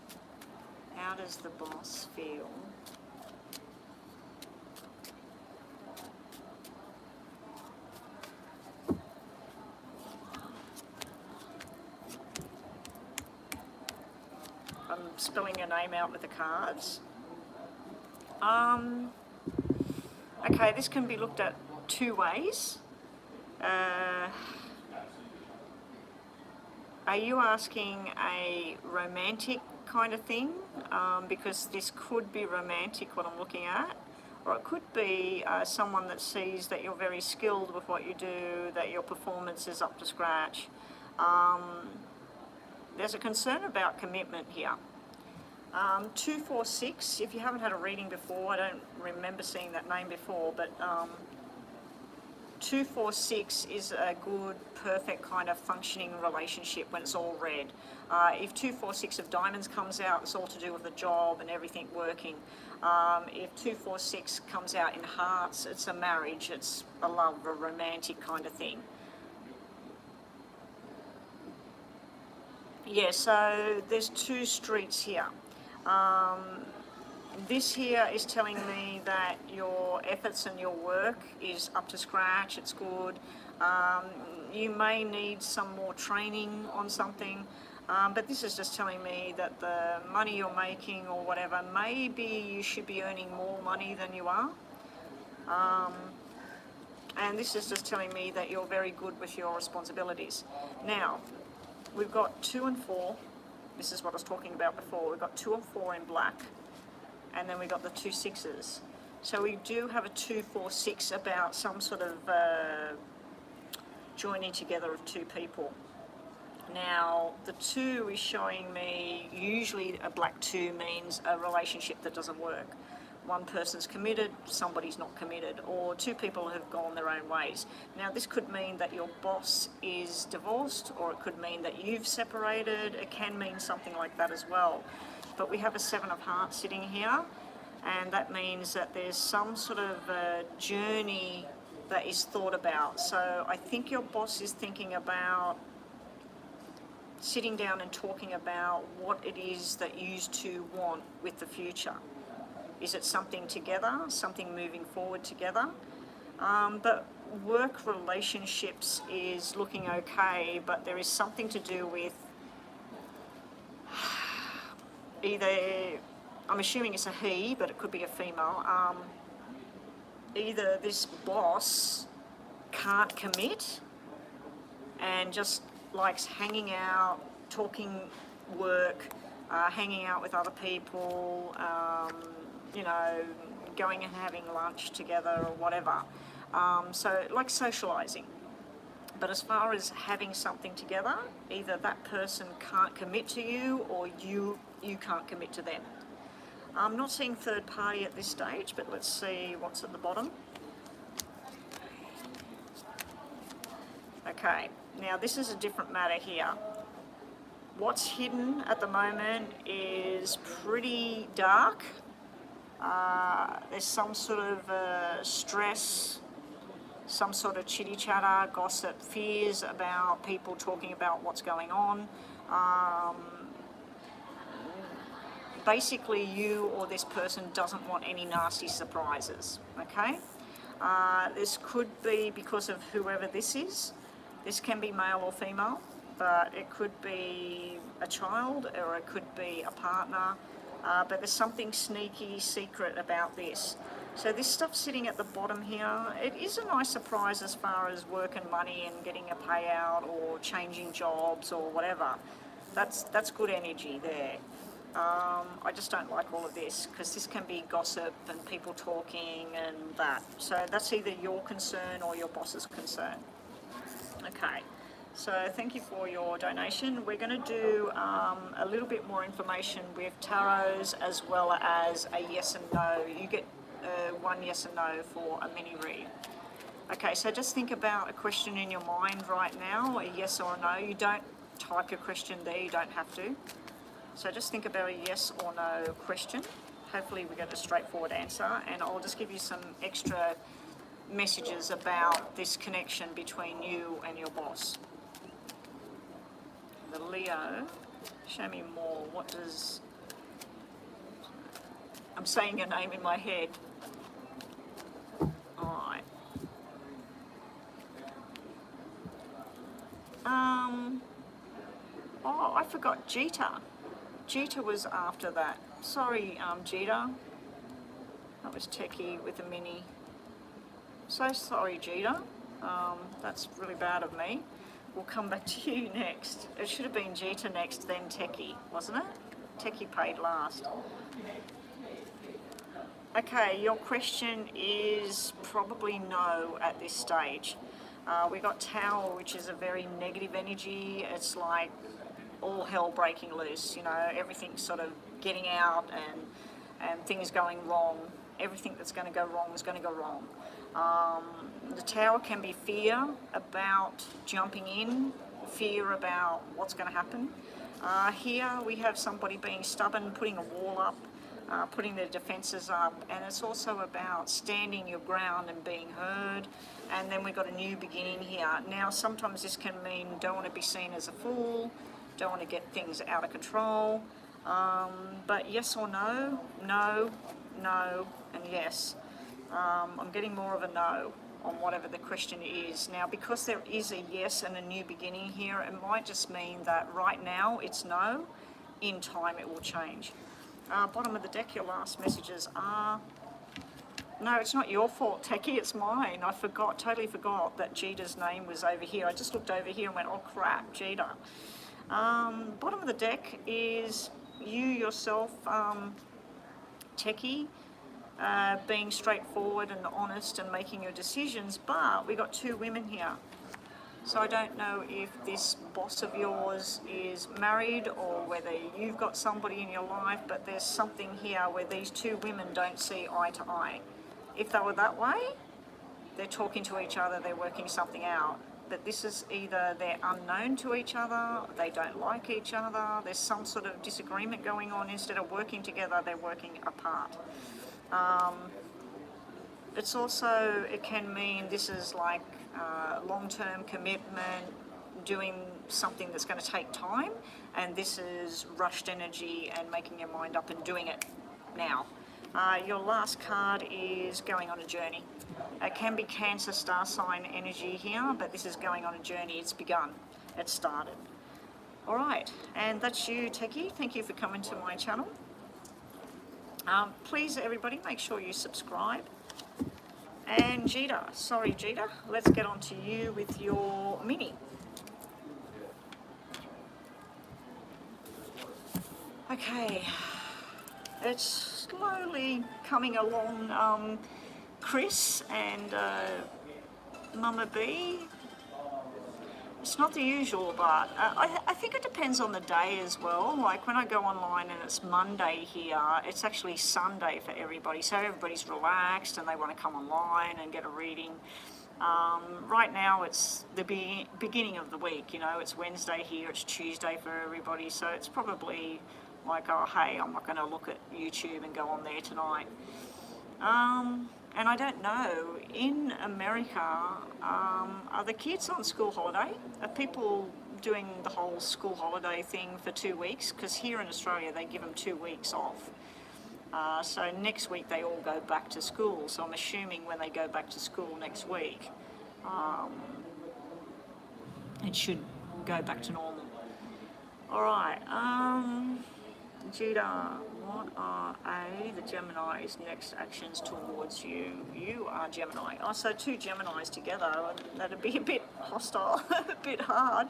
How does the boss feel? I'm spelling your name out with the cards. Okay, this can be looked at 2 ways. Are you asking a romantic kind of thing? Because this could be romantic, what I'm looking at. Or it could be someone that sees that you're very skilled with what you do, that your performance is up to scratch. There's a concern about commitment here. 246, if you haven't had a reading before, I don't remember seeing that name before, but 246 is a good, perfect kind of functioning relationship when it's all red. If 246 of diamonds comes out, it's all to do with the job and everything working. If 246 comes out in hearts, it's a marriage, it's a love, a romantic kind of thing. Yeah, so there's 2 streets here. This here is telling me that your efforts and your work is up to scratch, it's good. You may need some more training on something, but this is just telling me that the money you're making or whatever, maybe you should be earning more money than you are. And this is just telling me that you're very good with your responsibilities. Now, we've got 2 and 4. This is what I was talking about before. We've got 2 and 4 in black, and then we've got the 2 6s. So we do have a 2, 4, 6 about some sort of joining together of 2 people. Now, the 2 is showing me, usually a black 2 means a relationship that doesn't work. One person's committed, somebody's not committed, or 2 people have gone their own ways. Now, this could mean that your boss is divorced, or it could mean that you've separated. It can mean something like that as well. But we have a 7 of Hearts sitting here, and that means that there's some sort of journey that is thought about. So I think your boss is thinking about sitting down and talking about what it is that you two want with the future. Is it something together, something moving forward together? But work relationships is looking okay, but there is something to do with either, I'm assuming it's a he, but it could be a female, either this boss can't commit and just likes hanging out, talking work, hanging out with other people, you know, going and having lunch together or whatever. So like socialising. But as far as having something together, either that person can't commit to you or you can't commit to them. I'm not seeing third party at this stage, but let's see what's at the bottom. Okay, now this is a different matter here. What's hidden at the moment is pretty dark. There's some sort of stress, some sort of chitty chatter, gossip, fears about people talking about what's going on. Basically, you or this person doesn't want any nasty surprises, okay? This could be because of whoever this is. This can be male or female, but it could be a child or it could be a partner. But there's something sneaky, secret about this. So this stuff sitting at the bottom here, it is a nice surprise as far as work and money and getting a payout or changing jobs or whatever. That's good energy there. I just don't like all of this because this can be gossip and people talking and that. So that's either your concern or your boss's concern. Okay. So thank you for your donation. We're going to do a little bit more information with tarots as well as a yes and no. You get 1 yes and no for a mini read. Okay, so just think about a question in your mind right now, a yes or a no. You don't type your question there, you don't have to. So just think about a yes or no question. Hopefully we get a straightforward answer, and I'll just give you some extra messages about this connection between you and your boss. The Leo, show me more. What does... I'm saying your name in my head. Alright. Oh, I forgot Jita. Jita was after that. Sorry, Jita. That was Techie with a mini. So sorry, Jita. That's really bad of me. We'll come back to you next. It should have been Jita next, then Techie, wasn't it? Techie paid last. Okay, your question is probably no at this stage. We got Tower, which is a very negative energy. It's like all hell breaking loose, you know, everything's sort of getting out and things going wrong. Everything that's going to go wrong is going to go wrong. The Tower can be fear about jumping in, fear about what's going to happen. Here we have somebody being stubborn, putting a wall up, putting their defences up, and it's also about standing your ground and being heard. And then we've got a new beginning here. Now sometimes this can mean don't want to be seen as a fool, don't want to get things out of control, but yes or no, no, no, and yes. I'm getting more of a no on whatever the question is. Now, because there is a yes and a new beginning here, it might just mean that right now it's no, in time it will change. Bottom of the deck, your last messages are No, it's not your fault, Techie, it's mine. I totally forgot that Jeter's name was over here. I just looked over here and went, oh crap, Jeter. Bottom of the deck is you yourself, Techie, being straightforward and honest and making your decisions, but we got two women here. So I don't know if this boss of yours is married or whether you've got somebody in your life, but there's something here where these two women don't see eye to eye. If they were that way, they're talking to each other, they're working something out. But this is either they're unknown to each other, they don't like each other, there's some sort of disagreement going on. Instead of working together, they're working apart. It's also, it can mean this is like long-term commitment, doing something that's going to take time, and this is rushed energy and making your mind up and doing it now. Your last card is going on a journey. It can be Cancer star sign energy here, but this is going on a journey. It's begun. It started. All right, and that's you, Techie. Thank you for coming to my channel. Please, everybody, make sure you subscribe. And Jeter, let's get on to you with your mini. Okay, it's slowly coming along, Chris and Mama B. It's not the usual, but I think it depends on the day as well. Like when I go online and it's Monday here, it's actually Sunday for everybody. So everybody's relaxed and they want to come online and get a reading. Right now it's the beginning of the week, you know, it's Wednesday here, it's Tuesday for everybody. So it's probably like, oh, hey, I'm not going to look at YouTube and go on there tonight. And I don't know, in America, are the kids on school holiday? Are people doing the whole school holiday thing for 2 weeks? Because here in Australia, they give them 2 weeks off. So next week, they all go back to school. So I'm assuming when they go back to school next week, it should go back to normal. All right. Judah, what are the Gemini's next actions towards you? You are Gemini. Oh, so two Geminis together, that'd be a bit hostile, a bit hard.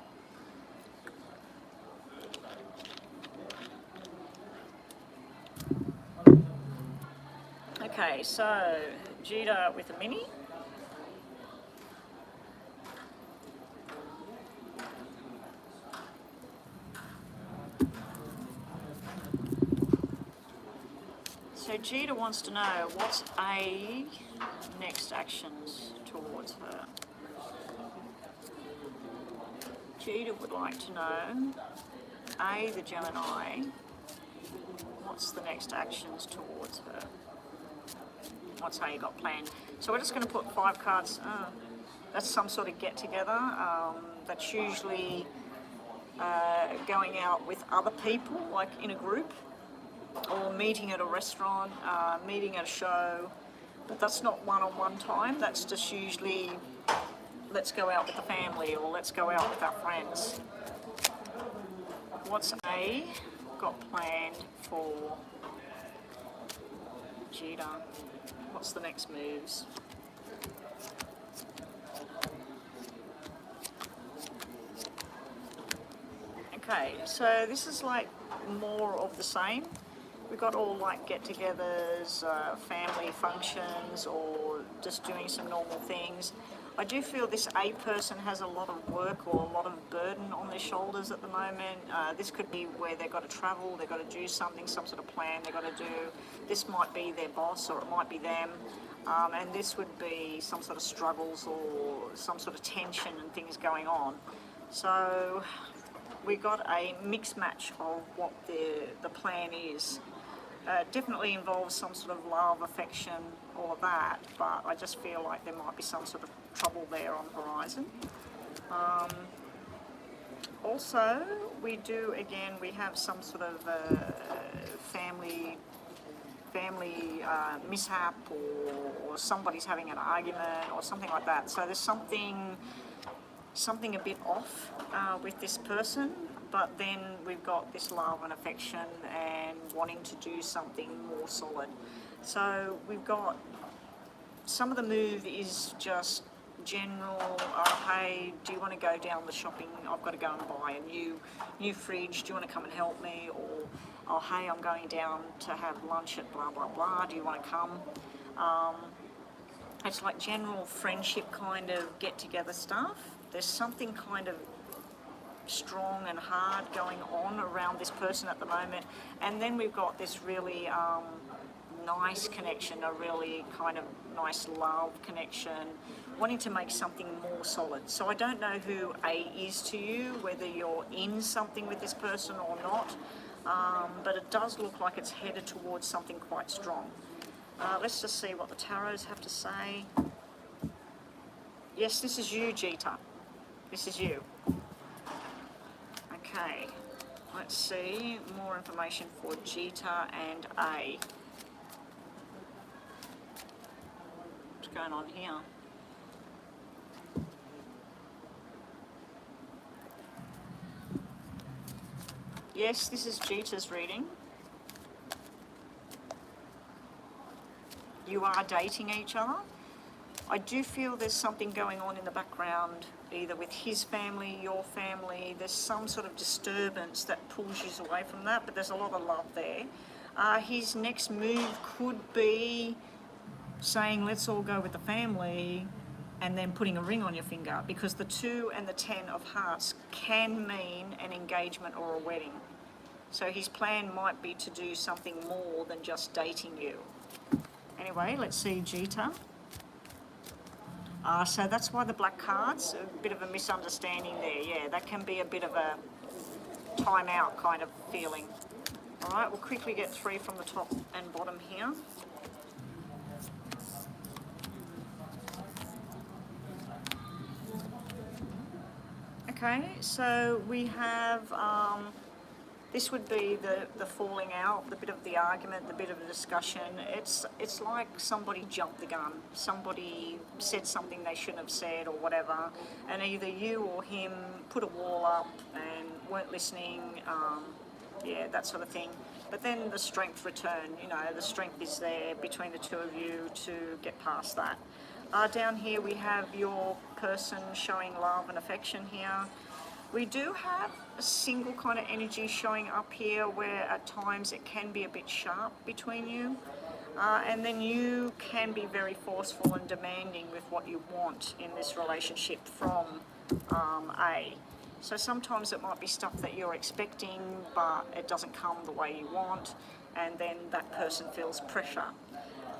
Okay, so Judah with a mini. So Jeter wants to know what's A next actions towards her. Jeter would like to know, A, the Gemini, what's the next actions towards her? What's A got planned? So we're just going to put 5 cards. That's some sort of get together. That's usually going out with other people, like in a group, or meeting at a restaurant, meeting at a show, but that's not one-on-one time. That's just usually let's go out with the family or let's go out with our friends. What's A got planned for Jeter? What's the next moves? Okay, so this is like more of the same. We've got all like get-togethers, family functions, or just doing some normal things. I do feel this A person has a lot of work or a lot of burden on their shoulders at the moment. This could be where they've got to travel, they've got to do something, some sort of plan they've got to do. This might be their boss or it might be them. And this would be some sort of struggles or some sort of tension and things going on. So we got a mixed match of what the plan is. Definitely involves some sort of love, affection, all of that, but I just feel like there might be some sort of trouble there on the horizon. Also, we have some sort of family mishap, or somebody's having an argument or something like that. So there's something a bit off with this person, but then we've got this love and affection and wanting to do something more solid. So we've got some of the move is just general, hey, do you want to go down the shopping? I've got to go and buy a new fridge. Do you want to come and help me? Or, oh, hey, I'm going down to have lunch at blah, blah, blah. Do you want to come? It's like general friendship kind of get-together stuff. There's something kind of strong and hard going on around this person at the moment. And then we've got this really nice connection, a really kind of nice love connection, wanting to make something more solid. So I don't know who A is to you, whether you're in something with this person or not, but it does look like it's headed towards something quite strong. Let's just see what the tarots have to say. Yes, this is you, Jita. This is you. Okay, let's see more information for Jita and A. What's going on here? Yes, this is Jita's reading. You are dating each other. I do feel there's something going on in the background, either with his family, your family. There's some sort of disturbance that pulls you away from that, but there's a lot of love there. His next move could be saying, let's all go with the family, and then putting a ring on your finger, because the 2 and the 10 of hearts can mean an engagement or a wedding. So his plan might be to do something more than just dating you. Anyway, let's see Jita. So that's why the black cards, a bit of a misunderstanding there. Yeah, that can be a bit of a time out kind of feeling. All right, we'll quickly get 3 from the top and bottom here. Okay, so we have, this would be the falling out, the bit of the argument, the bit of the discussion. It's like somebody jumped the gun. Somebody said something they shouldn't have said or whatever, and either you or him put a wall up and weren't listening, yeah, that sort of thing. But then the strength returned, you know, the strength is there between the two of you to get past that. Down here we have your person showing love and affection here. We do have a single kind of energy showing up here where at times it can be a bit sharp between you. And then you can be very forceful and demanding with what you want in this relationship from A. So sometimes it might be stuff that you're expecting, but it doesn't come the way you want, and then that person feels pressure.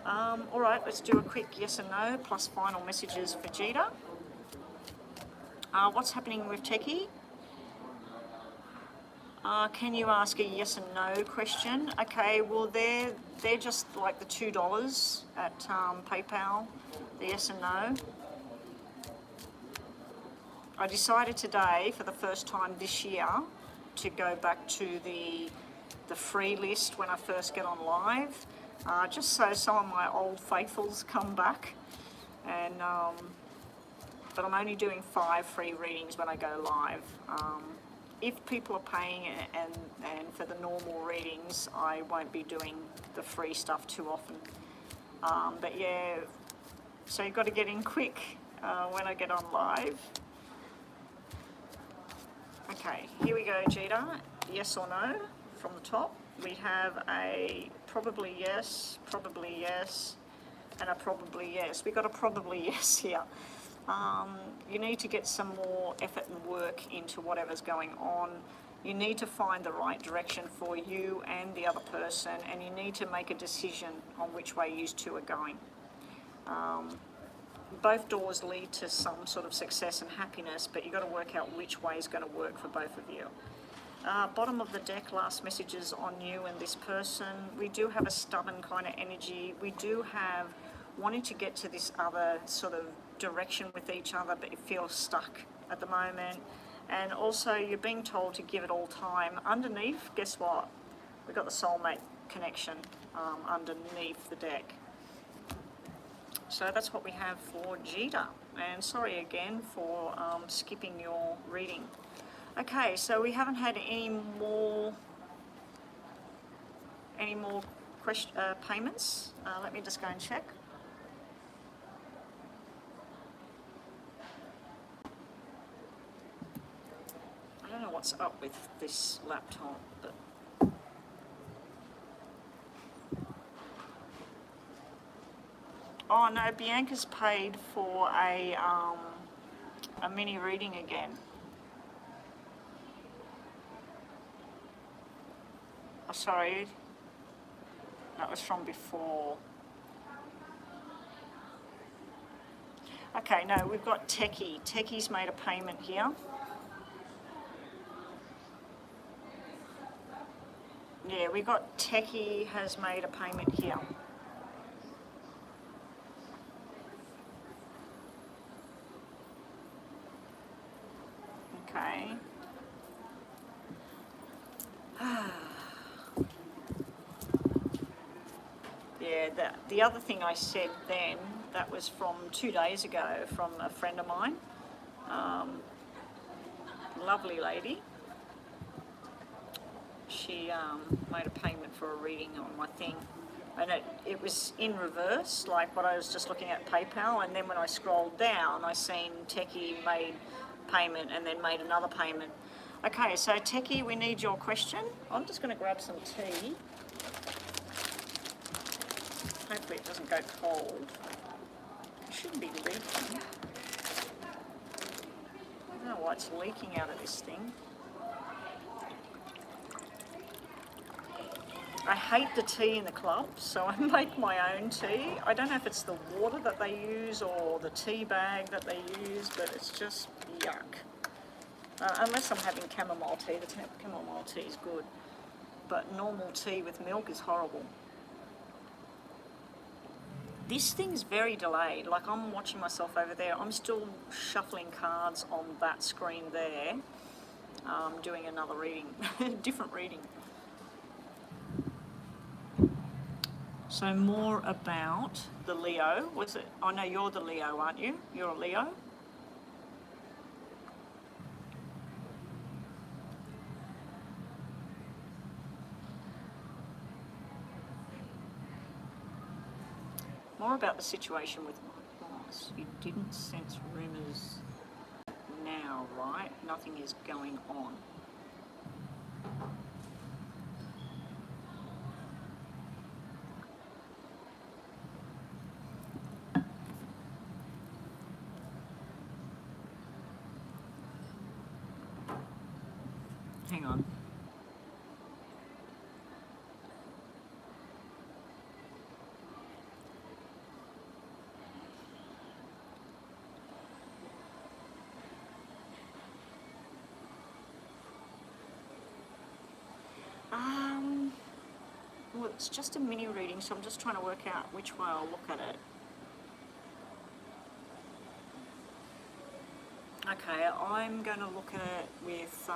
All right, let's do a quick yes and no plus final messages for Jita. What's happening with Techie? Can you ask a yes and no question? Okay, well they're just like the $2 at PayPal, the yes and no. I decided today, for the first time this year, to go back to the free list when I first get on live, just so some of my old faithfuls come back. And but I'm only doing 5 free readings when I go live. If people are paying and for the normal readings, I won't be doing the free stuff too often. But yeah, so you've got to get in quick when I get on live. Okay, here we go, Jita. Yes or no from the top. We have a probably yes, and a probably yes. We got a probably yes here. You need to get some more effort and work into whatever's going on. You need to find the right direction for you and the other person, and you need to make a decision on which way you two are going. Both doors lead to some sort of success and happiness, but you've got to work out which way is going to work for both of you. Bottom of the deck, last messages on you and this person. We do have a stubborn kind of energy. We do have wanting to get to this other sort of direction with each other, but you feel stuck at the moment. And also you're being told to give it all time. Underneath, guess what? We've got the soulmate connection underneath the deck. So that's what we have for Jita. And sorry again for skipping your reading. Okay, so we haven't had any more payments. Let me just go and check. what's up with this laptop, but oh no, Bianca's paid for a mini reading again. Oh, sorry, that was from before. Okay, no, we've got Techie. Techie's made a payment here. Yeah, we got Techie has made a payment here. Okay. Yeah, the other thing I said then, that was from 2 days ago from a friend of mine. Lovely lady. She made a payment for a reading on my thing. And it was in reverse, like what I was just looking at PayPal, and then when I scrolled down, I seen Techie made payment and then made another payment. Okay, so Techie, we need your question. I'm just going to grab some tea. Hopefully it doesn't go cold. It shouldn't be leaking. I don't know why it's leaking out of this thing. I hate the tea in the club, so I make my own tea. I don't know if it's the water that they use or the tea bag that they use, but it's just yuck. Unless I'm having chamomile tea, the chamomile tea is good. But normal tea with milk is horrible. This thing's very delayed, like I'm watching myself over there. I'm still shuffling cards on that screen there, doing another reading, different reading. So more about the Leo, was it? I know you're the Leo, aren't you? You're a Leo? More about the situation with my boss. You didn't sense rumours now, right? Nothing is going on. Hang on. Well, it's just a mini reading, so I'm just trying to work out which way I'll look at it. Okay, I'm going to look at it with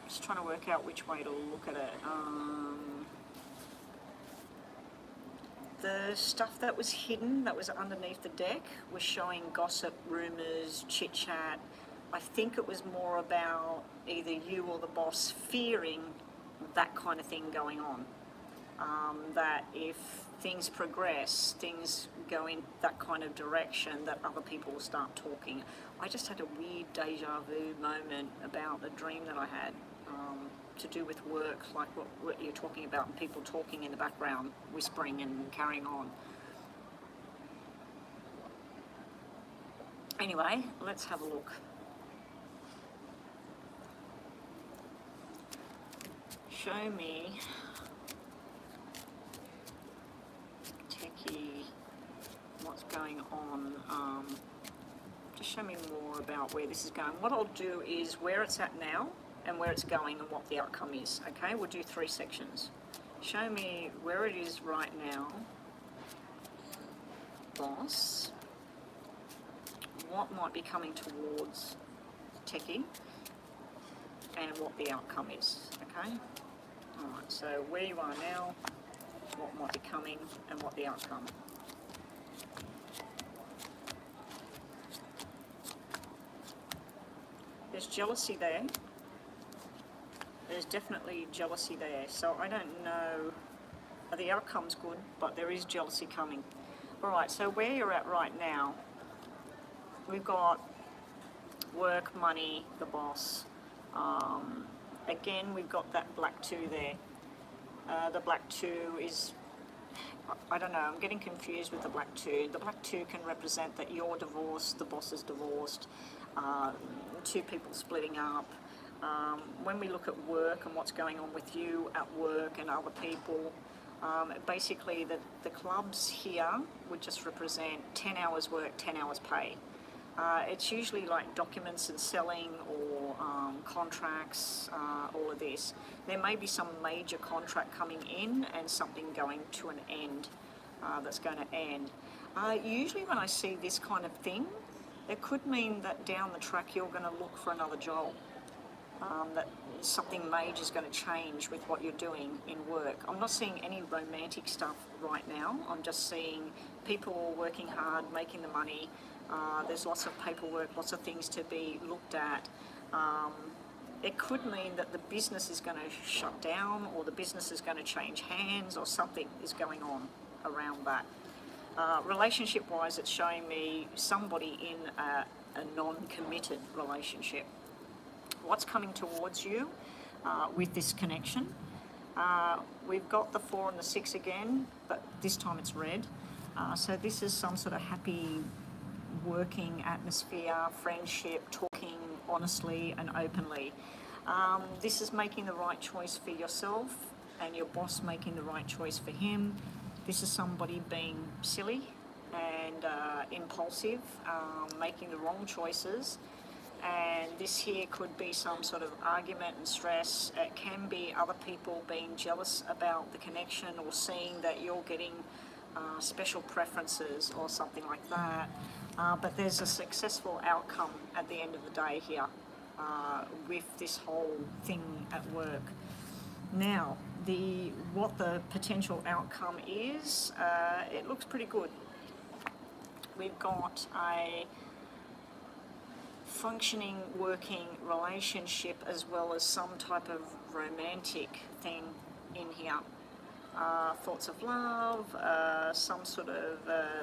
just trying to work out which way to look at it. The stuff that was hidden, that was underneath the deck, was showing gossip, rumours, chit-chat. I think it was more about either you or the boss fearing that kind of thing going on. That if things progress, things go in that kind of direction, that other people will start talking. I just had a weird deja vu moment about a dream that I had to do with work, like what you're talking about, and people talking in the background, whispering and carrying on. Anyway, let's have a look. Show me, Techie, what's going on. Just show me more about where this is going. What I'll do is where it's at now and where it's going and what the outcome is. Okay, we'll do 3 sections. Show me where it is right now, boss, what might be coming towards Techie, and what the outcome is. Okay. Alright, so where you are now, what might be coming, and what the outcome. There's jealousy there. There's definitely jealousy there. So I don't know, the outcome's good, but there is jealousy coming. Alright, so where you're at right now, we've got work, money, the boss. Again, we've got that black 2 there. The black 2 is, I don't know, I'm getting confused with the black 2. The black 2 can represent that you're divorced, the boss is divorced, two people splitting up. When we look at work and what's going on with you at work and other people, basically the clubs here would just represent 10 hours work, 10 hours pay. It's usually like documents and selling or contracts, all of this. There may be some major contract coming in and something going to an end that's going to end. Usually when I see this kind of thing, it could mean that down the track you're going to look for another job. That something major is going to change with what you're doing in work. I'm not seeing any romantic stuff right now. I'm just seeing people working hard, making the money. There's lots of paperwork, lots of things to be looked at. It could mean that the business is going to shut down, or the business is going to change hands, or something is going on around that. Relationship-wise, it's showing me somebody in a non-committed relationship. What's coming towards you with this connection? We've got the 4 and the 6 again, but this time it's red. So this is some sort of happy working atmosphere, friendship, talking honestly and openly. This is making the right choice for yourself and your boss making the right choice for him. This is somebody being silly and impulsive, making the wrong choices. And this here could be some sort of argument and stress. It can be other people being jealous about the connection or seeing that you're getting special preferences or something like that. But there's a successful outcome at the end of the day here with this whole thing at work. Now, what the potential outcome is, it looks pretty good. We've got a functioning, working relationship as well as some type of romantic thing in here. Thoughts of love, some sort of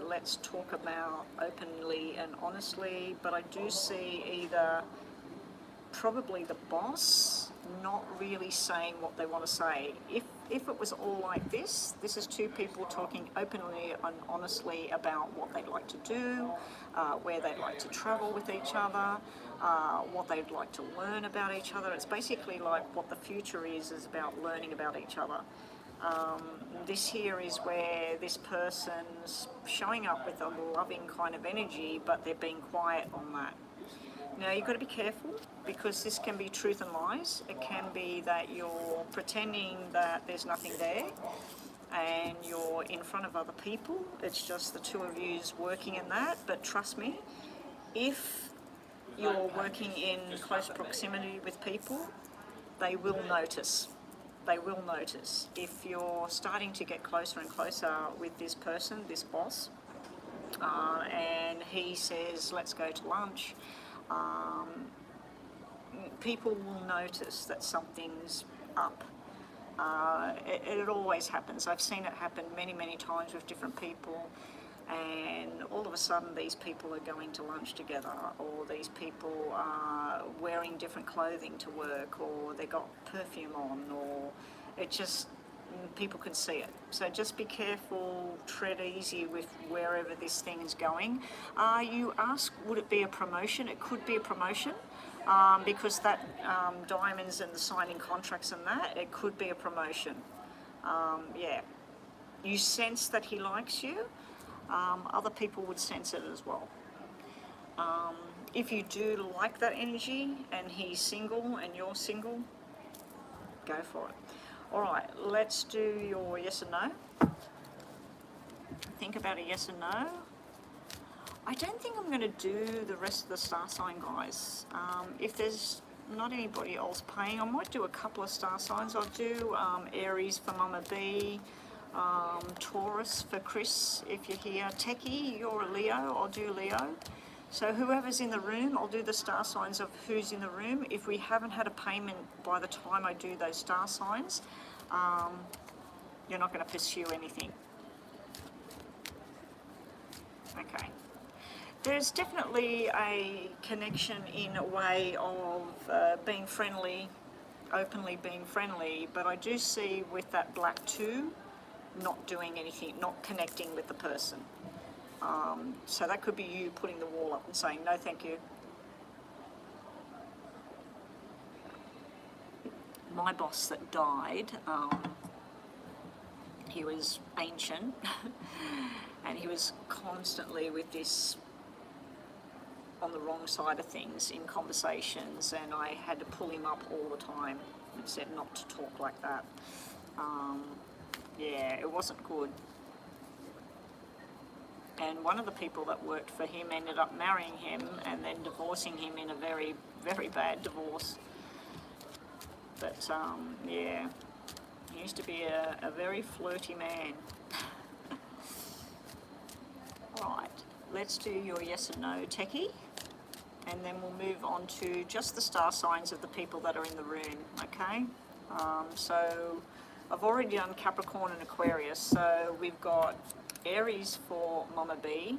let's talk about openly and honestly, but I do see either probably the boss not really saying what they want to say. If it was all like this is two people talking openly and honestly about what they'd like to do, where they'd like to travel with each other, what they'd like to learn about each other. It's basically like what the future is about learning about each other. This here is where this person's showing up with a loving kind of energy, but they're being quiet on that. Now, you've got to be careful because this can be truth and lies. It can be that you're pretending that there's nothing there and you're in front of other people. It's just the two of yous working in that. But trust me, if you're working in close proximity with people, they will notice. They will notice. If you're starting to get closer and closer with this person, this boss, and he says, let's go to lunch, people will notice that something's up. It always happens. I've seen it happen many, many times with different people, and all of a sudden these people are going to lunch together, or these people are wearing different clothing to work, or they got perfume on, or it just, people can see it. So just be careful, tread easy with wherever this thing is going. You ask, would it be a promotion? It could be a promotion. Because that diamonds and the signing contracts and that, it could be a promotion. Yeah. You sense that he likes you. Other people would sense it as well. If you do like that energy and he's single and you're single, go for it. All right, let's do your yes and no. Think about a yes and no. I don't think I'm going to do the rest of the star sign, guys. If there's not anybody else paying, I might do a couple of star signs. I'll do Aries for Mama B, Taurus for Chris if you're here. Techie, you're a Leo, I'll do Leo. So whoever's in the room, I'll do the star signs of who's in the room. If we haven't had a payment by the time I do those star signs, you're not going to pursue anything. Okay. There's definitely a connection in a way of being friendly, openly being friendly, but I do see with that black 2, not doing anything, not connecting with the person. So that could be you putting the wall up and saying, no thank you. My boss that died, he was ancient and he was constantly with this on the wrong side of things in conversations, and I had to pull him up all the time and said not to talk like that. Yeah, it wasn't good. And one of the people that worked for him ended up marrying him and then divorcing him in a very, very bad divorce. But yeah, he used to be a very flirty man. Right, let's do your yes and no techie, and then we'll move on to just the star signs of the people that are in the room, okay? So I've already done Capricorn and Aquarius, so we've got Aries for Mama B.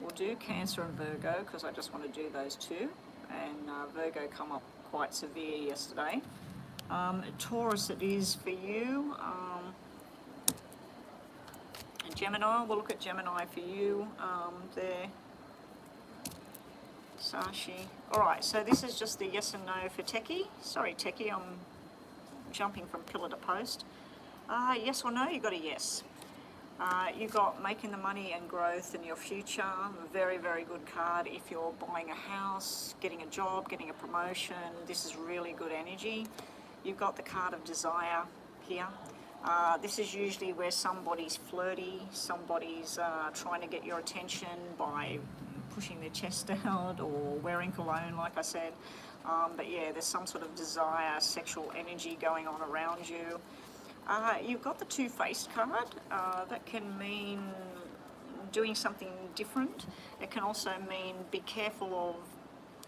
We'll do Cancer and Virgo because I just want to do those two, and Virgo come up quite severe yesterday. Taurus it is for you. And Gemini, we'll look at Gemini for you there. Sashi. Alright, so this is just the yes and no for Techie. Sorry Techie, I'm jumping from pillar to post. Yes or no, you got a yes. You got making the money and growth in your future. Very, very good card if you're buying a house, getting a job, getting a promotion. This is really good energy. You've got the card of desire here. This is usually where somebody's flirty, somebody's trying to get your attention by pushing their chest out or wearing cologne, like I said. But yeah, there's some sort of desire, sexual energy going on around you. You've got the two-faced card. That can mean doing something different. It can also mean be careful of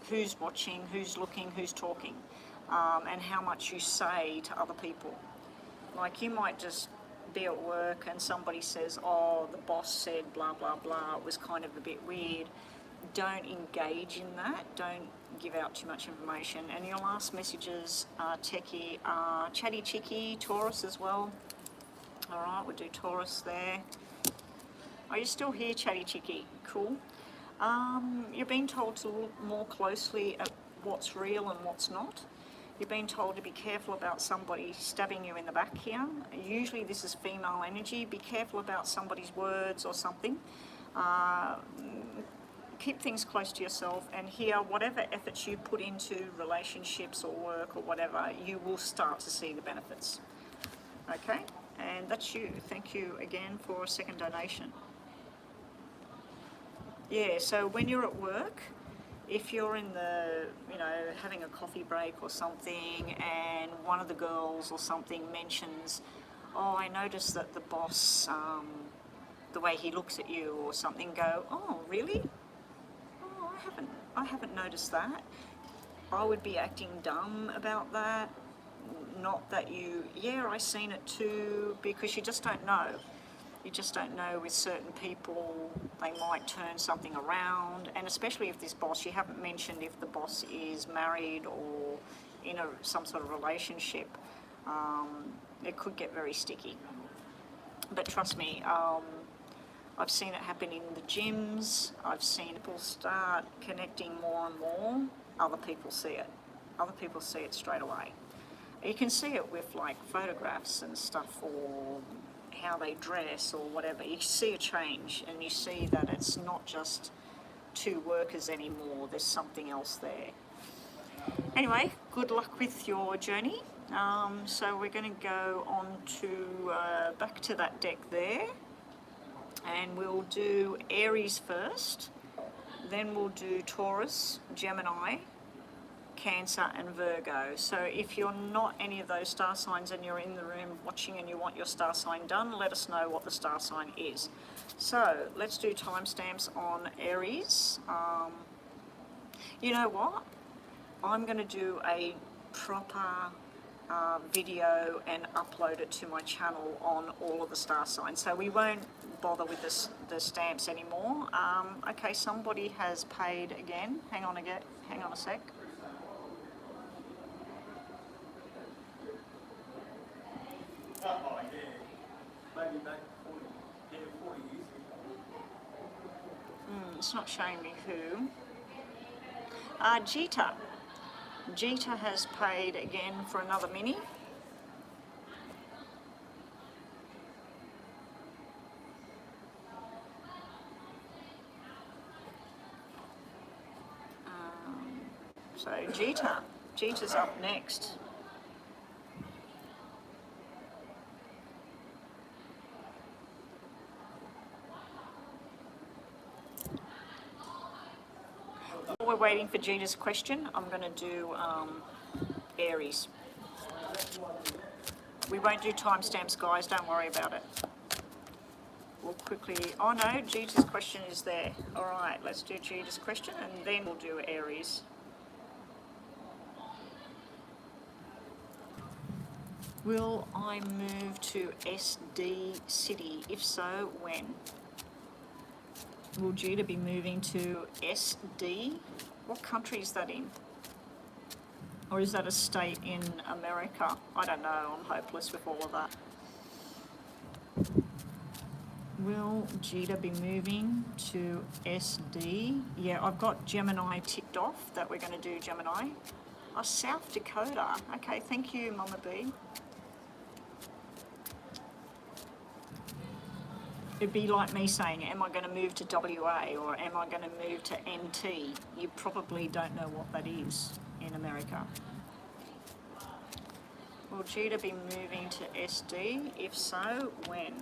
who's watching, who's looking, who's talking, and how much you say to other people. Like you might just be at work and somebody says, oh, the boss said blah, blah, blah. It was kind of a bit weird. Don't engage in that. Don't give out too much information. And your last messages, Techie, Chatty Chicky, Taurus as well. All right, we'll do Taurus there. Are you still here, Chatty Chicky? Cool. You're being told to look more closely at what's real and what's not. You're being told to be careful about somebody stabbing you in the back here. Usually this is female energy. Be careful about somebody's words or something. Keep things close to yourself, and here, whatever efforts you put into relationships or work or whatever, you will start to see the benefits. Okay, and that's you. Thank you again for a second donation. Yeah, so when you're at work, if you're in the, having a coffee break or something, and one of the girls or something mentions, oh, I noticed that the boss, the way he looks at you or something, go, oh, really? I haven't noticed that. I would be acting dumb about that. Not that you, yeah, I seen it too, because you just don't know. You just don't know with certain people, they might turn something around, and especially if this boss, you haven't mentioned if the boss is married or in some sort of relationship, it could get very sticky. But trust me, I've seen it happen in the gyms. I've seen people start connecting more and more. Other people see it. Other people see it straight away. You can see it with like photographs and stuff, or how they dress or whatever. You see a change, and you see that it's not just two workers anymore. There's something else there. Anyway, good luck with your journey. So we're going to go on to back to that deck there. And we'll do Aries first, then we'll do Taurus, Gemini, Cancer and Virgo. So if you're not any of those star signs and you're in the room watching and you want your star sign done, let us know what the star sign is. So let's do timestamps on Aries. You know what? I'm going to do a proper video and upload it to my channel on all of the star signs. So we won't bother with the stamps anymore. Okay, somebody has paid again. Hang on a sec. Oh, yeah. Maybe back 40 years ago. It's not showing me who. Jita. Jita has paid again for another mini. So Jita's up next. While we're waiting for Jita's question, I'm going to do Aries. We won't do timestamps, guys, don't worry about it. We'll quickly, oh no, Jita's question is there. All right, let's do Jita's question and then we'll do Aries. Will I move to SD City? If so, when? Will Jita be moving to SD? What country is that in? Or is that a state in America? I don't know, I'm hopeless with all of that. Will Jita be moving to SD? Yeah, I've got Gemini ticked off that we're going to do Gemini. Oh, South Dakota. Okay, thank you, Mama B. It'd be like me saying, am I going to move to WA or am I going to move to NT? You probably don't know what that is in America. Will Jita be moving to SD? If so, when?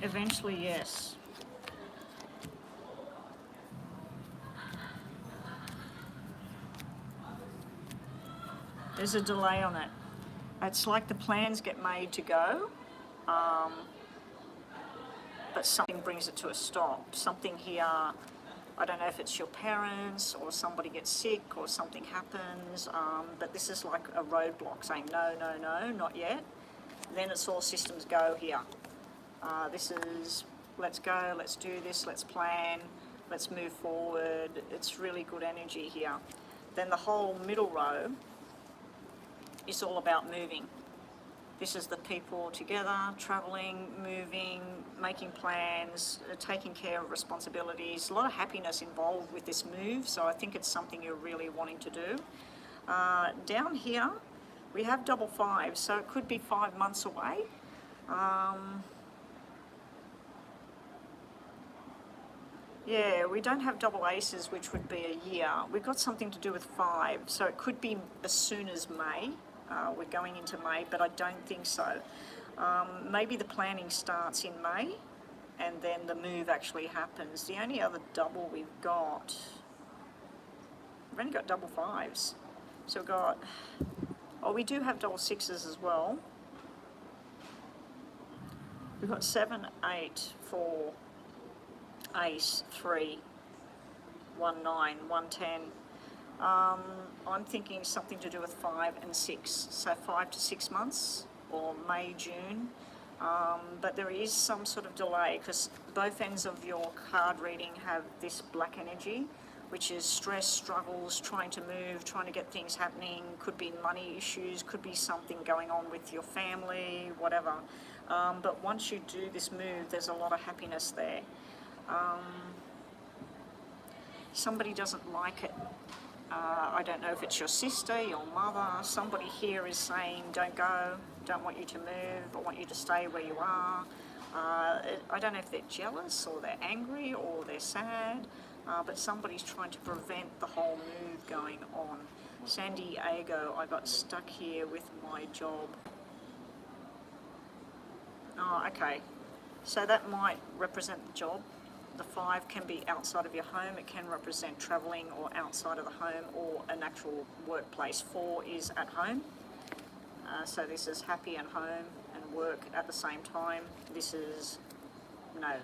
Eventually, yes. There's a delay on it. It's like the plans get made to go, but something brings it to a stop. Something here, I don't know if it's your parents or somebody gets sick or something happens, but this is like a roadblock saying no, no, no, not yet. Then it's all systems go here. This is, let's go, let's do this, let's plan, let's move forward. It's really good energy here. Then the whole middle row is all about moving. This is the people together, traveling, moving, making plans, taking care of responsibilities. A lot of happiness involved with this move, so I think it's something you're really wanting to do. Down here, we have double fives, so it could be 5 months away. Yeah, we don't have double aces, which would be a year. We've got something to do with 5, so it could be as soon as May. We're going into May, but I don't think so. Maybe the planning starts in May, and then the move actually happens. The only other double we've only got double 5s. So we've got, oh, we do have double 6s as well. We've got 7, 8, 4, ace, 3, 1, 9, 1, 10. I'm thinking something to do with 5 and 6, so 5 to 6 months, or May, June. But there is some sort of delay because both ends of your card reading have this black energy, which is stress, struggles, trying to move, trying to get things happening. Could be money issues, could be something going on with your family, whatever. But once you do this move, there's a lot of happiness there. Somebody doesn't like it. I don't know if it's your sister, your mother. Somebody here is saying, don't go, don't want you to move, I want you to stay where you are. I don't know if they're jealous or they're angry or they're sad, but somebody's trying to prevent the whole move going on. San Diego, I got stuck here with my job. Oh, okay. So that might represent the job. The 5 can be outside of your home. It can represent travelling or outside of the home or an actual workplace. 4 is at home. So this is happy and home and work at the same time. This is no.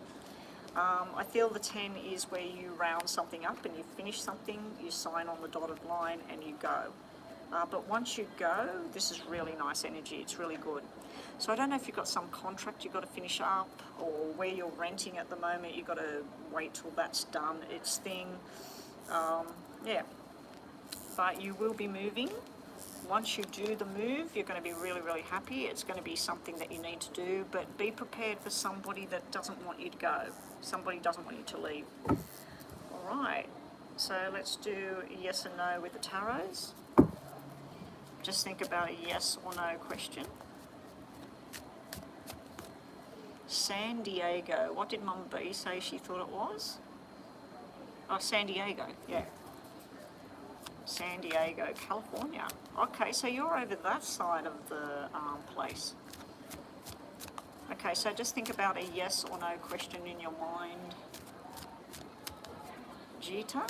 I feel the 10 is where you round something up and you finish something, you sign on the dotted line and you go. But once you go, this is really nice energy, it's really good. So I don't know if you've got some contract you've got to finish up, or where you're renting at the moment, you've got to wait till that's done its thing. Yeah, but you will be moving. Once you do the move, you're going to be really, really happy. It's going to be something that you need to do, but be prepared for somebody that doesn't want you to go. Somebody doesn't want you to leave. All right, so let's do yes and no with the tarots. Just think about a yes or no question. San Diego. What did Mum B say she thought it was? Oh, San Diego, yeah. San Diego, California. Okay, so you're over that side of the place. Okay, so just think about a yes or no question in your mind. Jita.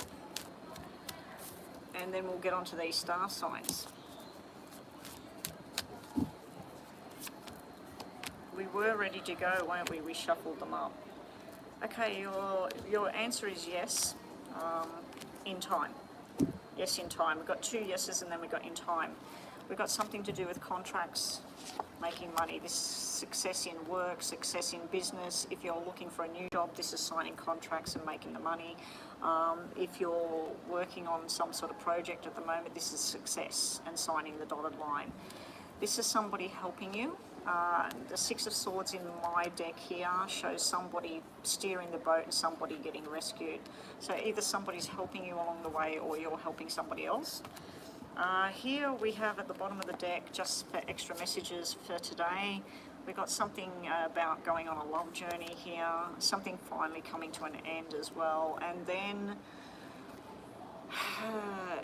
And then we'll get on to these star signs. We were ready to go, weren't we? We shuffled them up. Okay, your answer is yes, in time. Yes, in time. We've got 2 yeses and then we've got in time. We've got something to do with contracts, making money. This success in work, success in business. If you're looking for a new job, this is signing contracts and making the money. If you're working on some sort of project at the moment, this is success and signing the dotted line. This is somebody helping you. The 6 of Swords in my deck here shows somebody steering the boat and somebody getting rescued. So either somebody's helping you along the way or you're helping somebody else. Here we have at the bottom of the deck, just for extra messages for today, we've got something about going on a love journey here, something finally coming to an end as well. And then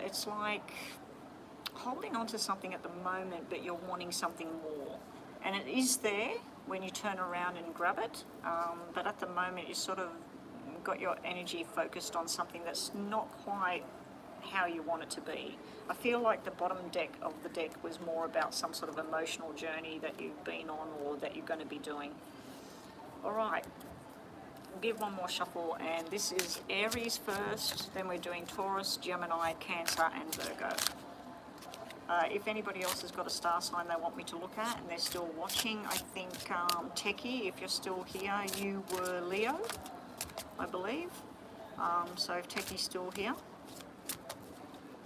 it's like holding on to something at the moment, but you're wanting something more. And it is there when you turn around and grab it, but at the moment you sort of got your energy focused on something that's not quite how you want it to be. I feel like the bottom deck of the deck was more about some sort of emotional journey that you've been on or that you're going to be doing. All right, we'll give one more shuffle, and this is Aries first, then we're doing Taurus, Gemini, Cancer and Virgo. If anybody else has got a star sign they want me to look at and they're still watching, I think Techie, if you're still here, you were Leo, I believe. So if Techie's still here.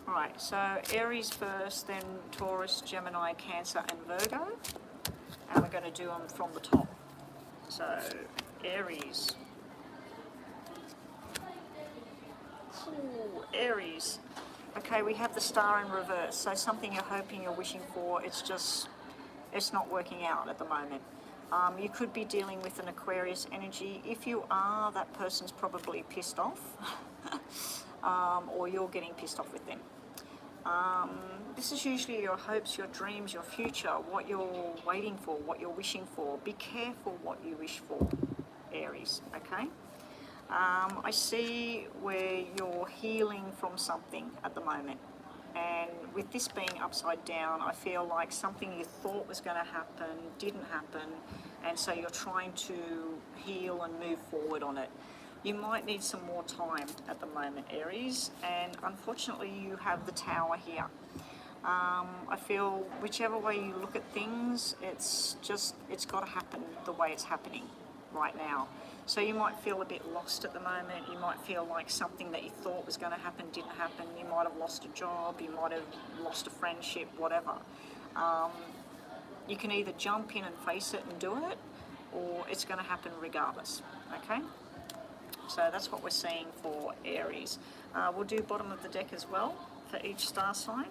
Alright, so Aries first, then Taurus, Gemini, Cancer and Virgo. And we're going to do them from the top. So Aries. Ooh, Aries. Okay, we have the star in reverse, so something you're hoping, you're wishing for, it's not working out at the moment. You could be dealing with an Aquarius energy. If you are, that person's probably pissed off, or you're getting pissed off with them. This is usually your hopes, your dreams, your future, what you're waiting for, what you're wishing for. Be careful what you wish for, Aries, okay? I see where you're healing from something at the moment, and with this being upside down, I feel like something you thought was going to happen didn't happen, and so you're trying to heal and move forward on it. You might need some more time at the moment, Aries, and unfortunately you have the Tower here. I feel whichever way you look at things, it's got to happen the way it's happening right now. So you might feel a bit lost at the moment. You might feel like something that you thought was going to happen didn't happen. You might have lost a job, you might have lost a friendship, whatever. You can either jump in and face it and do it, or it's going to happen regardless, okay? So that's what we're seeing for Aries. We'll do bottom of the deck as well for each star sign.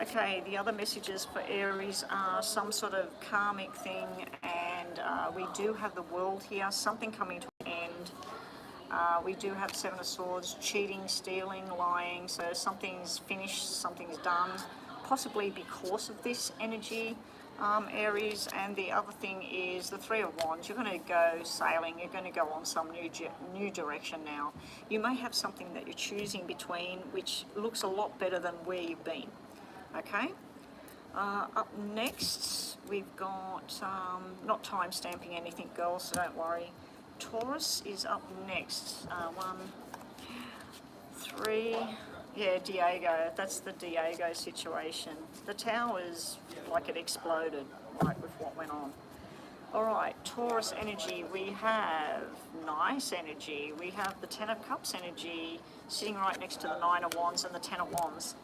Okay, the other messages for Aries are some sort of karmic thing, and we do have the World here, something coming to an end. We do have 7 of Swords, cheating, stealing, lying, so something's finished, something's done, possibly because of this energy, Aries. And the other thing is the 3 of Wands. You're going to go sailing, you're going to go on some new direction now. You may have something that you're choosing between, which looks a lot better than where you've been. Okay, up next we've got, not time stamping anything, girls, so don't worry. Taurus is up next. 1, 3. Yeah, Diego. That's the Diego situation. The tower's like it exploded, like with what went on. All right, Taurus energy. We have nice energy. We have the Ten of Cups energy sitting right next to the Nine of Wands and the Ten of Wands.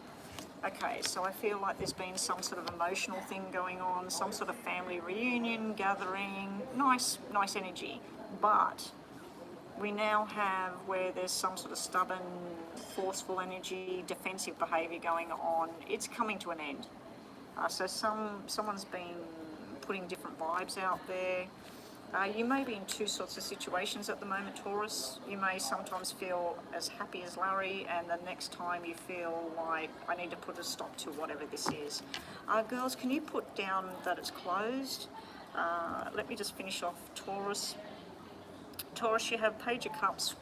Okay, so I feel like there's been some sort of emotional thing going on, some sort of family reunion, gathering, nice energy. But we now have where there's some sort of stubborn, forceful energy, defensive behaviour going on. It's coming to an end. So someone's been putting different vibes out there. You may be in two sorts of situations at the moment, Taurus. You may sometimes feel as happy as Larry, and the next time you feel like, I need to put a stop to whatever this is. Girls, can you put down that it's closed? Let me just finish off Taurus. Taurus, you have Page of Cups.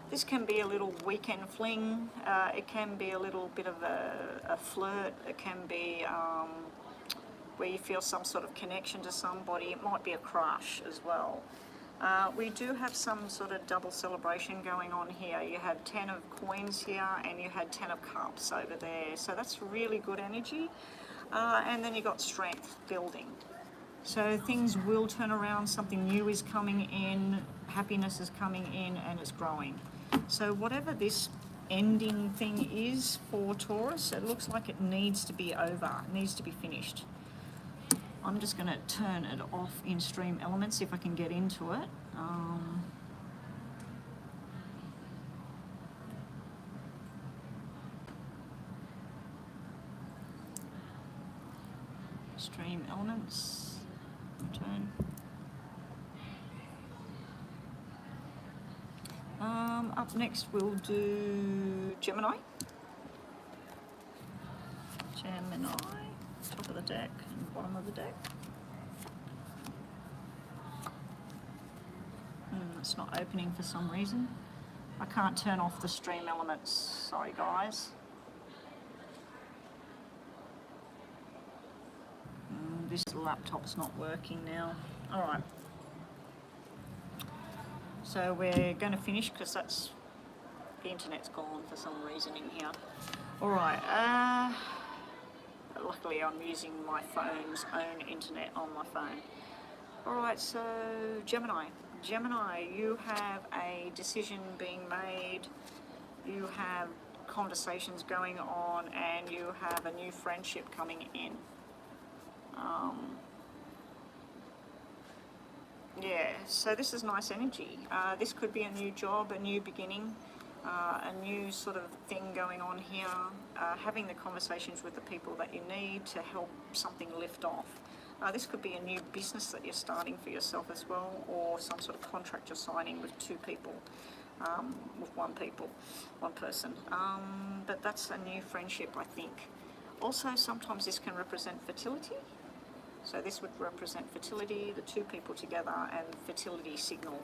This can be a little weekend fling. It can be a little bit of a flirt. It can be where you feel some sort of connection to somebody. It might be a crush as well. We do have some sort of double celebration going on here. You had 10 of coins here and you had 10 of cups over there. So that's really good energy. And then you got strength building. So things will turn around, something new is coming in, happiness is coming in and it's growing. So whatever this ending thing is for Taurus, it looks like it needs to be over, it needs to be finished. I'm just going to turn it off in Stream Elements if I can get into it. Stream Elements, return. Up next we'll do Gemini. Top of the deck and bottom of the deck. It's not opening for some reason. I can't turn off the Stream Elements. Sorry guys. This laptop's not working now. All right. So we're going to finish because the internet's gone for some reason in here. All right. Luckily I'm using my phone's own internet on my phone. All right, so Gemini. Gemini, you have a decision being made, you have conversations going on, and you have a new friendship coming in. Yeah, so this is nice energy. This could be a new job, a new beginning, a new sort of thing going on here. Having the conversations with the people that you need to help something lift off. This could be a new business that you're starting for yourself as well, or some sort of contract you're signing with two people, with one person. But that's a new friendship, I think. Also, sometimes this can represent fertility. So this would represent fertility, the two people together, and fertility signal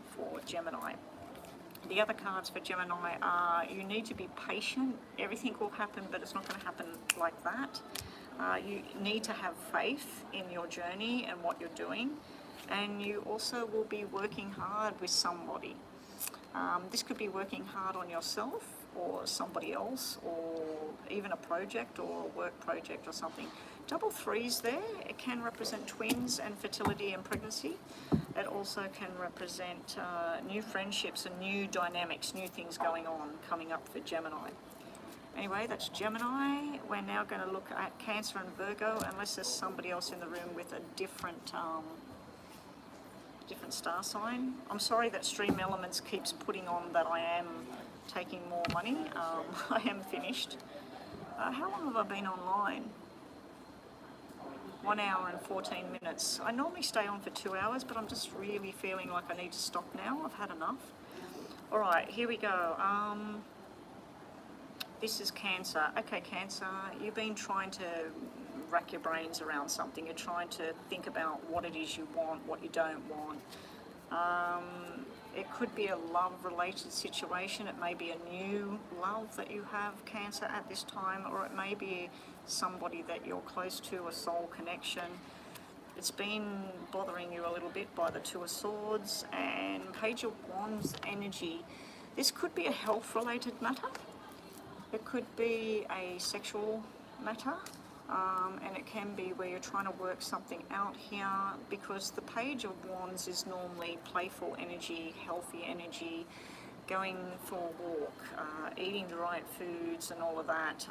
for Gemini. The other cards for Gemini are you need to be patient. Everything will happen, but it's not going to happen like that. You need to have faith in your journey and what you're doing. And you also will be working hard with somebody. This could be working hard on yourself or somebody else, or even a project or a work project or something. Double threes there, it can represent twins and fertility and pregnancy. It also can represent new friendships and new dynamics, new things going on, coming up for Gemini. Anyway, that's Gemini. We're now going to look at Cancer and Virgo, unless there's somebody else in the room with a different star sign. I'm sorry that Stream Elements keeps putting on that I am taking more money. I am finished. How long have I been online? 1 hour and 14 minutes. I normally stay on for 2 hours, but I'm just really feeling like I need to stop now. I've had enough. All right, here we go. This is Cancer. Okay, Cancer, you've been trying to rack your brains around something. You're trying to think about what it is you want, what you don't want. It could be a love-related situation. It may be a new love that you have, Cancer, at this time, or it may be somebody that you're close to, a soul connection. it's been bothering you a little bit by the Two of Swords and Page of Wands energy. This could be a health-related matter. It could be a sexual matter, and it can be where you're trying to work something out here, because the Page of Wands is normally playful energy, healthy energy, going for a walk, eating the right foods and all of that.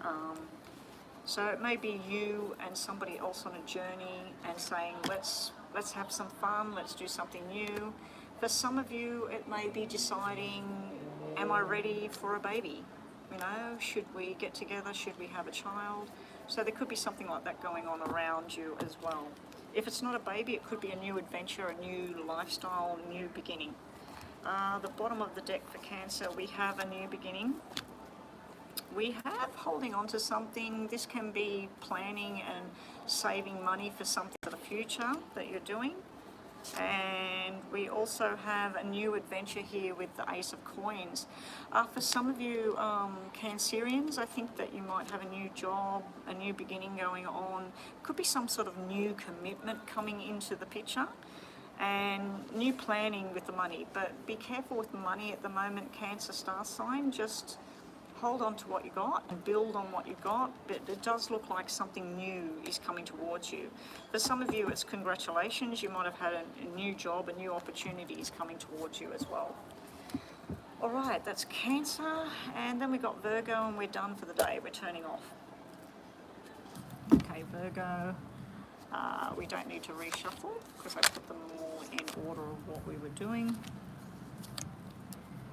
So it may be you and somebody else on a journey and saying, let's have some fun, let's do something new. For some of you, it may be deciding, am I ready for a baby? You know, should we get together? Should we have a child? So there could be something like that going on around you as well. If it's not a baby, it could be a new adventure, a new lifestyle, a new beginning. The bottom of the deck for Cancer, we have a new beginning. We have holding on to something. This can be planning and saving money for something for the future that you're doing. And we also have a new adventure here with the Ace of Coins. For some of you Cancerians, I think that you might have a new job, a new beginning going on. Could be some sort of new commitment coming into the picture and new planning with the money. But be careful with the money at the moment, Cancer star sign. Just hold on to what you got and build on what you got, but it does look like something new is coming towards you. For some of you, it's congratulations. You might have had a new job, a new opportunity is coming towards you as well. All right, that's Cancer, and then we got Virgo, and we're done for the day. We're turning off. Okay, Virgo, we don't need to reshuffle because I put them all in order of what we were doing.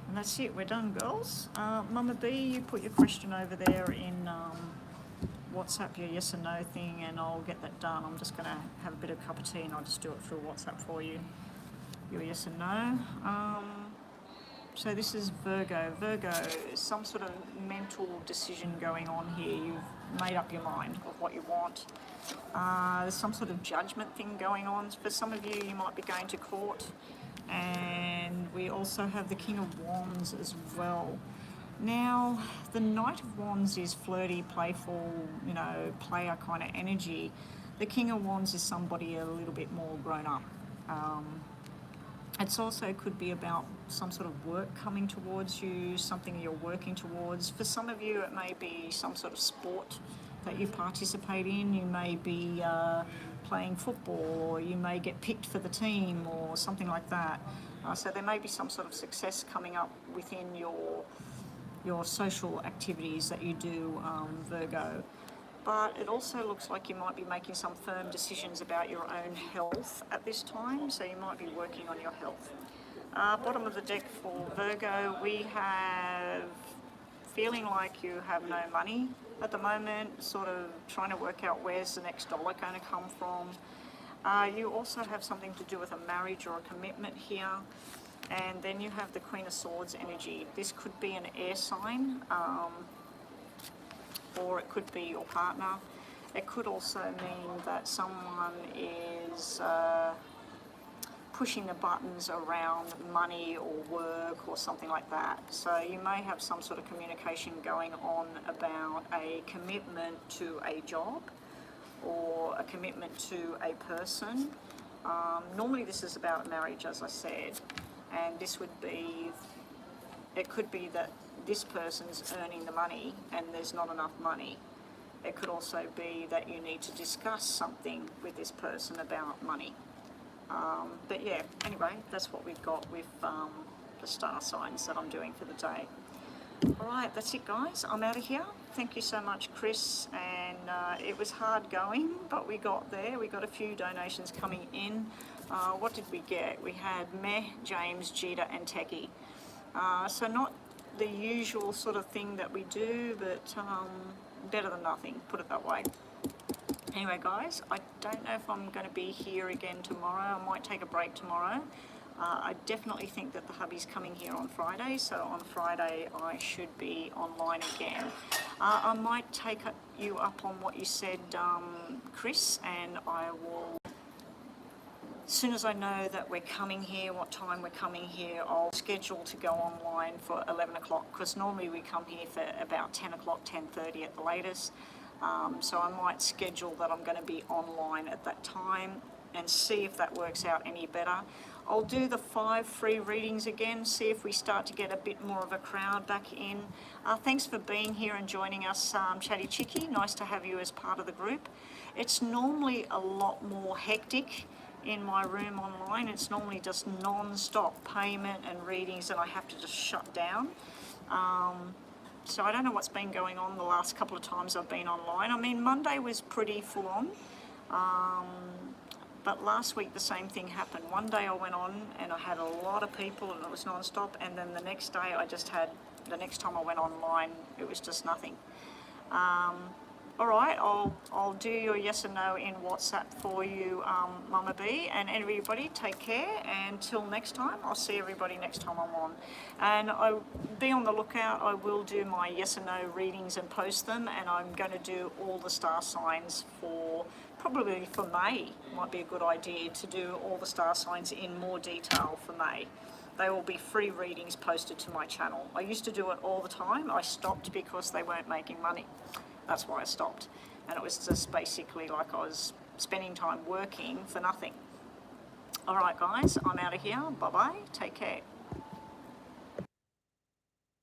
And that's it, we're done, girls. Mama B, you put your question over there in WhatsApp, your yes or no thing, and I'll get that done. I'm just going to have a bit of cup of tea and I'll just do it through WhatsApp for you. Your yes and no. So this is Virgo. Virgo is some sort of mental decision going on here. You've made up your mind of what you want. There's some sort of judgment thing going on. For some of you, you might be going to court. And we also have the King of Wands as well. Now, the Knight of Wands is flirty, playful, you know, player kind of energy. The King of Wands is somebody a little bit more grown up. It's also could be about some sort of work coming towards you, something you're working towards. For some of you, it may be some sort of sport that you participate in. You may be playing football, or you may get picked for the team or something like that. So there may be some sort of success coming up within your social activities that you do, Virgo. But it also looks like you might be making some firm decisions about your own health at this time, so you might be working on your health. Bottom of the deck for Virgo, we have feeling like you have no money at the moment, sort of trying to work out where's the next dollar going to come from. You also have something to do with a marriage or a commitment here. And then you have the Queen of Swords energy. This could be an air sign, or it could be your partner. It could also mean that someone is pushing the buttons around money or work or something like that. So you may have some sort of communication going on about a commitment to a job or a commitment to a person. Normally this is about marriage, as I said, and this would be, it could be that this person's earning the money and there's not enough money. It could also be that you need to discuss something with this person about money. But yeah, anyway, that's what we've got with the star signs that I'm doing for the day. All right, that's it, guys. I'm out of here. Thank you so much, Chris. And it was hard going, but we got there. We got a few donations coming in. What did we get? We had Meh, James, Jeter, and Techie. So not the usual sort of thing that we do, but better than nothing, put it that way. Anyway, guys, I don't know if I'm going to be here again tomorrow. I might take a break tomorrow. I definitely think that the hubby's coming here on Friday, so on Friday I should be online again. I might take you up on what you said, Chris, and I will, as soon as I know that we're coming here, what time we're coming here, I'll schedule to go online for 11 o'clock, because normally we come here for about 10 o'clock, 10:30 at the latest. So I might schedule that I'm going to be online at that time. and see if that works out any better. I'll do the 5 free readings again, see if we start to get a bit more of a crowd back in. Thanks for being here and joining us, Chatty Chicky. Nice to have you as part of the group. It's normally a lot more hectic in my room online. It's normally just non-stop payment and readings that I have to just shut down. So I don't know what's been going on the last couple of times I've been online. I mean, Monday was pretty full on. But last week the same thing happened. One day I went on and I had a lot of people and it was non-stop, and then the next day I just had, the next time I went online, it was just nothing. All right, I'll do your yes and no in WhatsApp for you, Mama B, and everybody take care. And until next time, I'll see everybody next time I'm on. And be on the lookout. I will do my yes and no readings and post them, and I'm going to do all the star signs for, probably for May. Might be a good idea to do all the star signs in more detail for May. They will be free readings posted to my channel. I used to do it all the time. I stopped because they weren't making money. That's why I stopped. And it was just basically like I was spending time working for nothing. All right, guys, I'm out of here. Bye-bye. Take care.